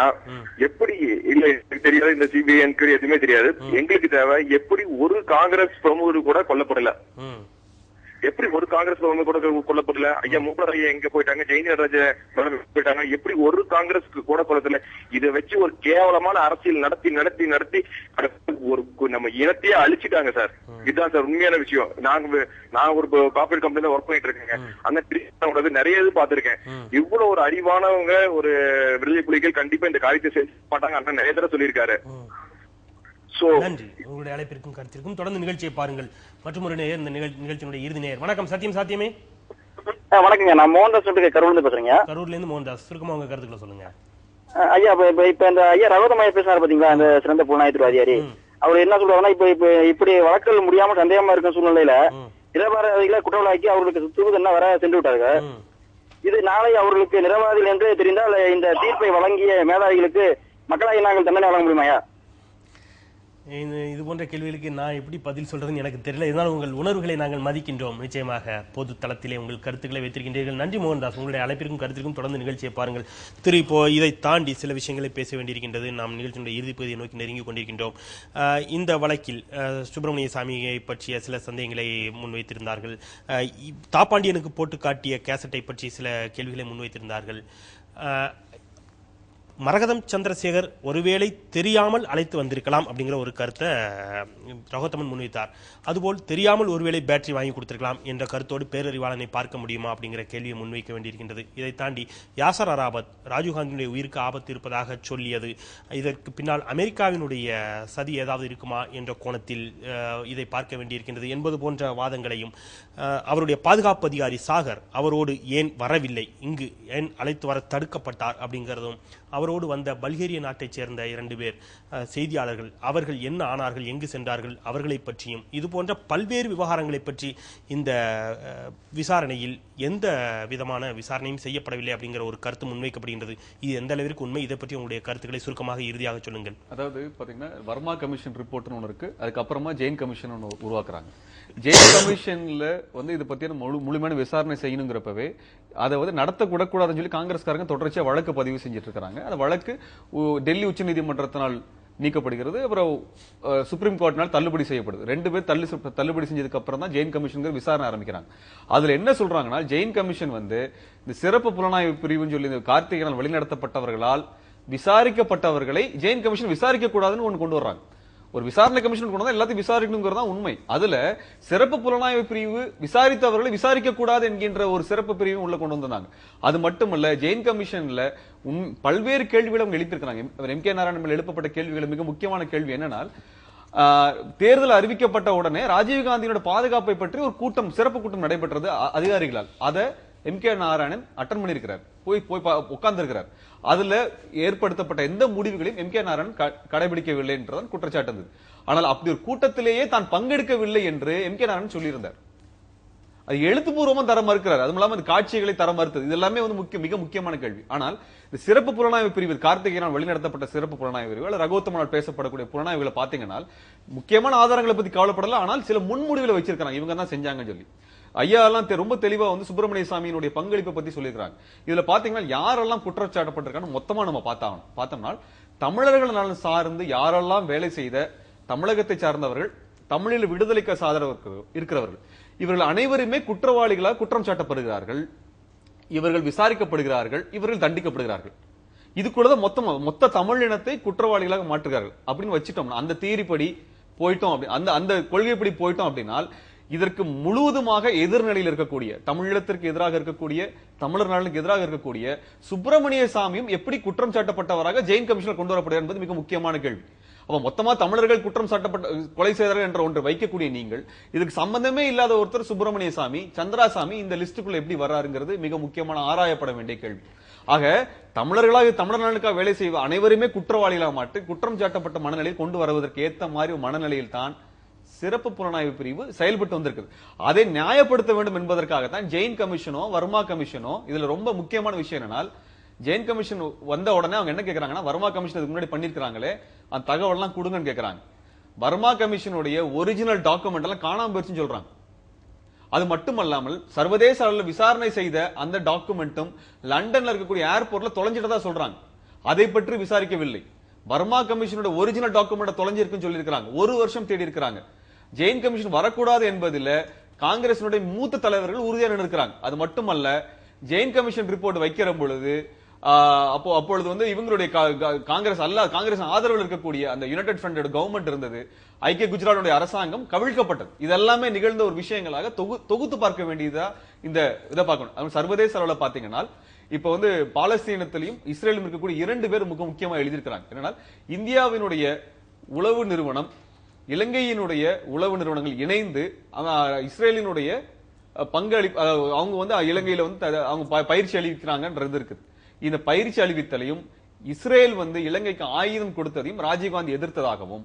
எப்படி இல்ல தெரியாது, இந்த சிபிஐ என்கொயரி எதுவுமே தெரியாது. எங்களுக்கு தேவை எப்படி ஒரு காங்கிரஸ் பிரமுகர் கூட கொல்லப்படல, எப்படி ஒரு காங்கிரஸ் பிரமுகர் கூட கொல்லப்படல. ஐயா மூப்பர் ஐயா எங்க போயிட்டாங்க, ஜெயலலிதா போயிட்டாங்க, எப்படி ஒரு காங்கிரஸ் கூட கொல்லப்படல. இதை வச்சு ஒரு கேவலமான அரசியல் நடத்தி நடத்தி நடத்தி ஒரு நம்ம இனத்தையே அழிச்சிட்டாங்க சார். இதுதான் சார் உண்மையான விஷயம். நான் ஒரு கார்பரேட் கம்பெனில ஒர்க் பண்ணிட்டு இருக்கேங்க. அந்த நிறைய இது பாத்திருக்கேன். இவ்வளவு ஒரு அறிவானவங்க, ஒரு விடுதலை புலிகள் கண்டிப்பா இந்த காரியத்தை செய்ய மாட்டாங்க அண்ணன் நிறைய தடவை சொல்லியிருக்காரு. நன்றி உங்களுடைய அழைப்பிற்கும் கருத்திற்கும். தொடர்ந்து நிகழ்ச்சியை பாருங்கள். மற்றும் ஒரு நேயர், இந்த நிகழ்ச்சியினுடைய இறுதி நேயர். வணக்கம். சத்தியம் சாத்தியமே. வணக்கங்க, நான் மோகன்தாஸ் கரூர்ல இருந்து பேசுறேங்க. கரூர்ல இருந்து மோகன்தாஸ், சுருக்கமா உங்க கருத்துக்களை சொல்லுங்க. ஐயா, இப்ப இந்த ஐயா ரகோத்தமையா பேசினாரு பாத்தீங்களா, அந்த சிறந்த புலனாய்வுத்துறை அவர் என்ன சொல்றாருன்னா, இப்படி வழக்குகள் முடியாம சந்தேகமா இருக்க சூழ்நிலையில நிரபராதிகளை குற்றவாளியாக்கி அவர்களுக்கு தூது வர சென்று விட்டாங்க. இது நாளை அவர்களுக்கு நிரபராதிகள் என்று தெரிந்தால் இந்த தீர்ப்பை வழங்கிய மேதாவிகளுக்கு மக்களாகி நாங்கள் தண்டனை வழங்க முடியுமாயா? இது போன்ற கேள்விகளுக்கு நான் எப்படி பதில் சொல்றதுன்னு எனக்கு தெரியல. இருந்தாலும் உங்கள் உணர்வுகளை நாங்கள் மதிக்கின்றோம். நிச்சயமாக பொது தளத்திலே உங்கள் கருத்துக்களை வைத்திருக்கின்றீர்கள். நன்றி மோகன்தாஸ், உங்களுடைய அழைப்பிற்கும் கருத்திற்கும் தொடர்ந்து நிகழ்ச்சியை பாருங்கள். இப்போ இதை தாண்டி சில விஷயங்களை பேச வேண்டியிருக்கின்றது. நாம் நிகழ்ச்சியுடைய இறுதி பகுதியை நோக்கி நெருங்கி கொண்டிருக்கின்றோம். இந்த வழக்கில் சுப்பிரமணிய சாமியை பற்றிய சில சந்தேகங்களை முன்வைத்திருந்தார்கள். தாப்பாண்டியனுக்கு போட்டு காட்டிய கேசட்டை பற்றி சில கேள்விகளை முன்வைத்திருந்தார்கள். மரகதம் சந்திரசேகர் ஒருவேளை தெரியாமல் அழைத்து வந்திருக்கலாம் அப்படிங்கிற ஒரு கருத்தை ரகோத்தமன் முன்வைத்தார். அதுபோல் தெரியாமல் ஒருவேளை பேட்டரி வாங்கி கொடுத்திருக்கலாம் என்ற கருத்தோடு பேரறிவாளனை பார்க்க முடியுமா அப்படிங்கிற கேள்வியை முன்வைக்க வேண்டியிருக்கின்றது. இதை தாண்டி யாசர் அராபத் ராஜீவ்காந்தியினுடைய உயிருக்கு ஆபத்து இருப்பதாக சொல்லியது, இதற்கு பின்னால் அமெரிக்காவினுடைய சதி ஏதாவது இருக்குமா என்ற கோணத்தில் இதை பார்க்க வேண்டியிருக்கின்றது என்பது போன்ற வாதங்களையும், அவருடைய பாதுகாப்பு அதிகாரி சாகர் அவரோடு ஏன் வரவில்லை, இங்கு ஏன் அழைத்து வர தடுக்கப்பட்டார் அப்படிங்கிறதும், அவரோடு வந்த பல்கேரிய நாட்டைச் சேர்ந்த 2 பேர் செய்தியாளர்கள், அவர்கள் என்ன ஆனார்கள், எங்கு சென்றார்கள், அவர்களை பற்றியும், இது போன்ற பல்வேறு விவகாரங்களை பற்றி இந்த விசாரணையில் எந்த விதமான விசாரணையும் செய்யப்படவில்லை அப்படிங்கிற ஒரு கருத்து முன்வைக்கப்படுகின்றது. இது எந்த அளவிற்கு உண்மை? இதை பற்றி உங்களுடைய கருத்துக்களை சுருக்கமாக இறுதியாக சொல்லுங்கள். அதாவது பாத்தீங்கன்னா, வர்மா கமிஷன் ரிப்போர்ட்னு ஒன்று இருக்கு, அதுக்கப்புறமா ஜெயின் கமிஷன் ஒன்று உருவாக்குறாங்க. ஜெயின் கமிஷன்ல இது பத்தியான முழுமையான விசாரணை செய்யணுங்கிறப்பவே அதை நடத்தக்கூடாதுன்னு சொல்லி காங்கிரஸ்காரங்க தொடர்ச்சியா வழக்கு பதிவு செஞ்சுட்டு இருக்காங்க. அந்த வழக்கு டெல்லி உச்ச நீதிமன்றத்தினால் நீக்கப்படுகிறது. அப்புறம் சுப்ரீம் கோர்ட்னால் தள்ளுபடி செய்யப்படுது. 2 பேர் தள்ளுபடி செஞ்சதுக்கு அப்புறம் தான் ஜெயின் கமிஷன் விசாரணை ஆரம்பிக்கிறாங்க. அதுல என்ன சொல்றாங்கன்னா, ஜெயின் கமிஷன் இந்த சிறப்பு புலனாய்வு பிரிவுன்னு சொல்லி கார்த்திகேயனால் வழிநடத்தப்பட்டவர்களால் விசாரிக்கப்பட்டவர்களை ஜெயின் கமிஷன் விசாரிக்க கூடாதுன்னு ஒன்று கொண்டு வர்றாங்க. ஒரு விசாரணை கமிஷன் கொண்டு வந்தா எல்லாத்தையும் விசாரிக்கணுங்கிறதா உண்மை. அதுல சிறப்பு புலனாய்வு பிரிவு விசாரித்தவர்களை விசாரிக்க கூடாது என்கின்ற ஒரு சிறப்பு பிரிவு உள்ள கொண்டு வந்தாங்க. அது மட்டுமல்ல, ஜெயின் கமிஷன்ல பல்வேறு கேள்விகளை அவங்க எழுப்பியிருக்கிறாங்க. எம்.கே. நாராயணன் எழுப்பப்பட்ட கேள்விகள் மிக முக்கியமான கேள்வி என்னன்னா, தேர்தல் அறிவிக்கப்பட்ட உடனே ராஜீவ்காந்தியோட பாதுகாப்பை பற்றி ஒரு கூட்டம், சிறப்பு கூட்டம் நடைபெற்றது அதிகாரிகளால். அதை எம்.கே. நாராயணன் அட்டன் பண்ணியிருக்கிறார், போய் உட்கார்ந்து இருக்கிறார். அதுல ஏற்படுத்தப்பட்ட எந்த முடிவுகளையும் எம்.கே. நாராயணன் கடைபிடிக்கவில்லை என்றுதான் குற்றச்சாட்டு இருந்தது. ஆனால் அப்படி ஒரு கூட்டத்திலேயே தான் பங்கெடுக்கவில்லை என்று எம்.கே. நாராயணன் சொல்லியிருந்தார். அது எழுத்துப்பூர்வமா தர மறுக்கிறார். அதுவும் இல்லாமல் காட்சிகளை தர மறுத்தது. இது எல்லாமே மிக முக்கியமான கேள்வி. ஆனால் சிறப்பு புலனாய்வு பிரிவு, கார்த்திகேயனால் வழிநடத்தப்பட்ட சிறப்பு புலனாய்வு பிரிவு அல்ல ரகோத்தமனால் பேசப்படக்கூடிய புலனாய்வுகளை பாத்தீங்கன்னா முக்கியமான ஆதாரங்களை பத்தி கவலைப்படல, ஆனால் சில முன்முடிவுகளை வச்சிருக்காங்க, இவங்க தான் செஞ்சாங்கன்னு சொல்லி. ஐயா எல்லாம் ரொம்ப தெளிவா சுப்பிரமணிய சாமியினுடைய பங்களிப்பை பத்தி சொல்லியிருக்காங்க. இதுல பாத்தீங்கன்னா யாரெல்லாம் குற்றச்சாட்டப்பட்டிருக்காங்க மொத்தமா நம்ம பார்த்தோம்னா, தமிழர்கள் நலன் சார்ந்து யாரெல்லாம் வேலை செய்த தமிழகத்தை சார்ந்தவர்கள், தமிழில் விடுதலைக்கு சாதரவு இருக்கிறவர்கள், இவர்கள் அனைவருமே குற்றவாளிகளாக குற்றம் சாட்டப்படுகிறார்கள், இவர்கள் விசாரிக்கப்படுகிறார்கள், இவர்கள் தண்டிக்கப்படுகிறார்கள். இதுக்குள்ளதான் மொத்த தமிழ் இனத்தை குற்றவாளிகளாக மாற்றுகிறார்கள் அப்படின்னு வச்சுட்டோம்னா, அந்த தியரிப்படி போயிட்டோம், அந்த கொள்கைப்படி போயிட்டோம் அப்படின்னா, இதற்கு முழுவதுமாக எதிர்நிலையில் இருக்கக்கூடிய, தமிழீழத்திற்கு எதிராக இருக்கக்கூடிய, தமிழர் நலனுக்கு எதிராக இருக்கக்கூடிய சுப்பிரமணிய சாமியும் எப்படி குற்றம் சாட்டப்பட்டவராக ஜெயின் கமிஷனர் கொண்டு வரப்படுகிறார் என்பது மிக முக்கியமான கேள்வி. அப்ப மொத்தமா தமிழர்கள் குற்றம் சாட்டப்பட்ட கொலை செய்தார்கள் என்ற ஒன்று வைக்கக்கூடிய நீங்கள், இதுக்கு சம்பந்தமே இல்லாத ஒருத்தர் சுப்பிரமணிய சாமி, சந்திராசாமி இந்த லிஸ்டுக்குள்ள எப்படி வர்றாருங்கிறது மிக முக்கியமான ஆராயப்பட வேண்டிய கேள்வி. ஆக தமிழர்களாக, தமிழர் நலனுக்காக வேலை செய்வ அனைவருமே குற்றவாளிகளாக மாற்றி குற்றம் சாட்டப்பட்ட மனநிலையில் கொண்டு வருவதற்கு ஏற்ற மாதிரி மனநிலையில் தான் சிறப்பு புலனாய்வு பிரிவு செயல்பட்டு வந்திருக்கு. அதை நியாயப்படுத்த வேண்டும் என்பதற்காகத்தான் ஜெயின் கமிஷனோ வர்மா கமிஷனோ, இதுல ரொம்ப முக்கியமான விஷயம் என்னன்னா, ஜெயின் கமிஷன் வந்த உடனே அவங்க என்ன கேட்கறாங்கன்னா, வர்மா கமிஷன் இதுக்கு முன்னாடி பண்ணிருக்காங்களே அந்த தகவல் எல்லாம் கொடுங்கன்னு கேட்கறாங்க. வர்மா கமிஷனுடைய ஒரிஜினல் டாக்குமெண்ட் எல்லாம் காணாம போயிடுச்சுன்னு சொல்றாங்க. அது மட்டுமல்லாமல் சர்வதேச அளவில் விசாரணை செய்த அந்த டாக்குமெண்ட்டும் லண்டன்ல இருக்கக்கூடிய ஏர்போர்ட்ல தொலைஞ்சிட்டதா சொல்றாங்க. அதை பற்றி விசாரிக்கவில்லை. வர்மா கமிஷனோட ஒரிஜினல் டாக்குமெண்ட் தொலைஞ்சிருக்குன்னு சொல்லி இருக்காங்க. 1 வருஷம் தேடி இருக்கிறாங்க. ஜெயின் கமிஷன் வரக்கூடாது என்பதில் காங்கிரசினுடைய மூத்த தலைவர்கள் உறுதியாக இருக்கிறாங்க. அது மட்டுமல்ல, ஜெயின் கமிஷன் ரிப்போர்ட் வைக்கிற பொழுது அப்பொழுது இவங்களுடைய காங்கிரஸ் ஆதரவில் இருக்கக்கூடிய அந்த யுனைடெட் ஃப்ரண்ட் கவர்மெண்ட் இருந்தது, ஐக்கிய குஜராத்துடைய அரசாங்கம் கவிழ்க்கப்பட்டது. இதெல்லாமே நிகழ்ந்த ஒரு விஷயங்களாக தொகுத்து பார்க்க வேண்டியதா இந்த இதை பார்க்கணும். சர்வதேச அளவில் பாத்தீங்கன்னா இப்ப பாலஸ்தீனத்திலையும் இஸ்ரேலும் இருக்கக்கூடிய 2 பேர் மிக முக்கியமா எழுதியிருக்கிறாங்க. என்னன்னா, இந்தியாவினுடைய உளவு நிறுவனம், இலங்கையினுடைய உளவு நிறுவனங்கள் இணைந்து இஸ்ரேலினுடைய அவங்க வந்து இலங்கையில வந்து அவங்க பயிற்சி அளிக்கிறாங்கன்றது இருக்குது. இந்த பயிற்சி அளித்தலையும் இஸ்ரேல் வந்து இலங்கைக்கு ஆயுதம் கொடுத்ததையும் ராஜீவ்காந்தி எதிர்த்ததாகவும்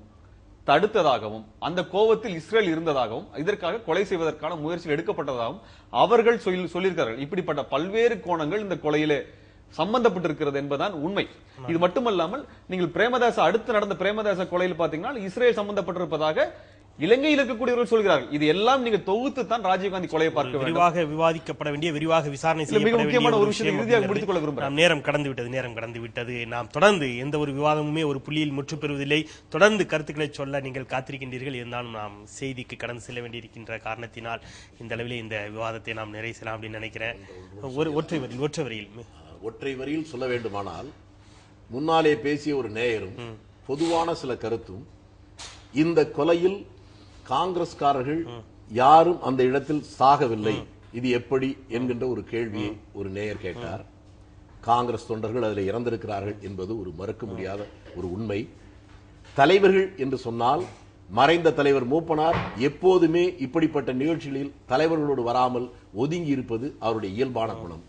தடுத்ததாகவும் அந்த கோபத்தில் இஸ்ரேல் இருந்ததாகவும் இதற்காக கொலை செய்வதற்கான முயற்சிகள் எடுக்கப்பட்டதாகவும் அவர்கள் சொல்லியிருக்கிறார்கள். இப்படிப்பட்ட பல்வேறு கோணங்கள் இந்த கொலையிலே சம்பந்தப்பட்டிருக்கிறது என்பதுதான் உண்மை. இது மட்டுமல்லாமல் நீங்கள் பிரேமதாச அடுத்து நடந்த பிரேமதாச கொலையில் பாத்தீங்கன்னா இஸ்ரேல் சம்பந்தப்பட்டிருப்பதாக இலங்கையில் இருக்கக்கூடியவர்கள் சொல்கிறார்கள். இது எல்லாம் நீங்க தொகுத்து தான் ராஜீவ்காந்தி கொலையை பார்க்க வேண்டும். விரிவாக விவாதிக்கப்பட வேண்டிய, விரிவாக விசாரணை மிக முக்கியமான ஒரு விஷயம் இறுதியாக முடித்துக் கொள்ள விரும்புகிறேன். நேரம் கடந்து விட்டது. நாம் தொடர்ந்து எந்த ஒரு விவாதமுமே ஒரு புள்ளியில் முற்று பெறுவதில்லை. தொடர்ந்து கருத்துக்களை சொல்ல நீங்கள் காத்திருக்கின்றீர்கள். இருந்தாலும் நாம் செய்திக்கு கடந்து செல்ல வேண்டியிருக்கின்ற காரணத்தினால் இந்த அளவிலே இந்த விவாதத்தை நாம் நிறைவு செய்யலாம் அப்படின்னு நினைக்கிறேன். ஒற்றை வரியில் சொல்ல வேண்டுமானால், முன்னாலே பேசிய ஒரு நேயரும் பொதுவான சில கருத்தும், இந்த கொலையில் காங்கிரஸ்காரர்கள் யாரும் அந்த இடத்தில் சாகவில்லை, இது எப்படி என்கின்ற ஒரு கேள்வியை ஒரு நேயர் கேட்டார். காங்கிரஸ் தொண்டர்கள் அதில் இறந்திருக்கிறார்கள் என்பது ஒரு மறுக்க முடியாத ஒரு உண்மை. தலைவர்கள் என்று சொன்னால் மறைந்த தலைவர் மூப்பனார் எப்போதுமே இப்படிப்பட்ட நிகழ்ச்சிகளில் தலைவர்களோடு வராமல் ஒதுங்கி இருப்பது அவருடைய இயல்பான குணம்.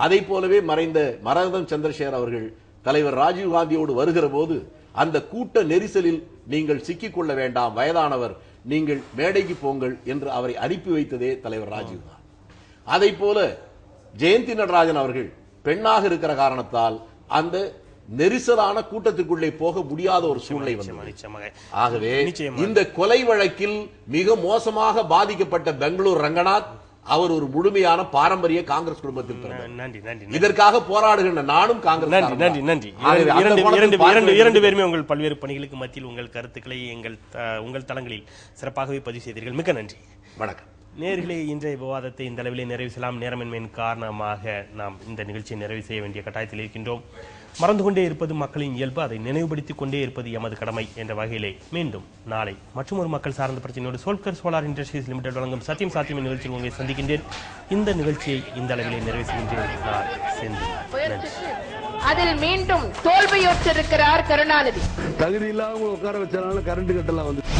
அதை போலவே மறைந்த மரகதம் சந்திரசேகர் அவர்கள் தலைவர் ராஜீவ்காந்தியோடு வருகிற போது அந்த கூட்ட நெரிசலில் நீங்கள் சிக்கிக் கொள்ள வேண்டாம், வயதானவர், நீங்கள் மேடைக்கு போங்கள் என்று அவரை அனுப்பி வைத்ததே தலைவர் ராஜீவ்காந்தி. அதை போல ஜெயந்தி நடராஜன் அவர்கள் பெண்ணாக இருக்கிற காரணத்தால் அந்த நெரிசலான கூட்டத்திற்குள்ளே போக முடியாத ஒரு சூழ்நிலை வந்தது. ஆகவே இந்த கொலை வழக்கில் மிக மோசமாக பாதிக்கப்பட்ட பெங்களூர் ரங்கநாத் அவர் ஒரு முழுமையான பாரம்பரிய காங்கிரஸ் குடும்பத்தில் பிறந்தார். இதற்காக போராடுகின்ற நானும் காங்கிரஸ். நன்றி. இரண்டு பேருமே உங்கள் பல்வேறு பணிகளுக்கு மத்தியில் உங்கள் கருத்துக்களை உங்கள் தளங்களில் சிறப்பாகவே பதிவு செய்தீர்கள். மிக்க நன்றி. வணக்கம். நேர்களே, இன்றைய விவாதத்தை இந்த அளவிலே நிறைவு செய்யலாம். நேரமின்மையின் காரணமாக நாம் இந்த நிகழ்ச்சியை நிறைவு செய்ய வேண்டிய கட்டாயத்தில் இருக்கின்றோம். மறந்து கொண்டே இருப்பது மக்களின் இயல்பு, அதை நினைவுபடுத்திக் கொண்டே இருப்பது எமது கடமை என்ற வகையிலே மீண்டும் நாளை மற்றும் ஒரு மக்கள் சார்ந்த பிரச்சனையோடு சோல்கர் சோலார் இண்டஸ்ட்ரீஸ் லிமிடெட் வழங்கும் சத்தியம் சாத்தியம் நிகழ்ச்சியில் உங்களை சந்திக்கின்றேன். இந்த நிகழ்ச்சியை இந்த அளவிலே நிறைவு செய்கின்றேன். அதில் மீண்டும் தோல்வியுற்றிருக்கிறார் கருணாநிதி. தகுதி இல்லாம உட்கார வச்சனால கரண்ட் கட்டெல்லாம் வந்து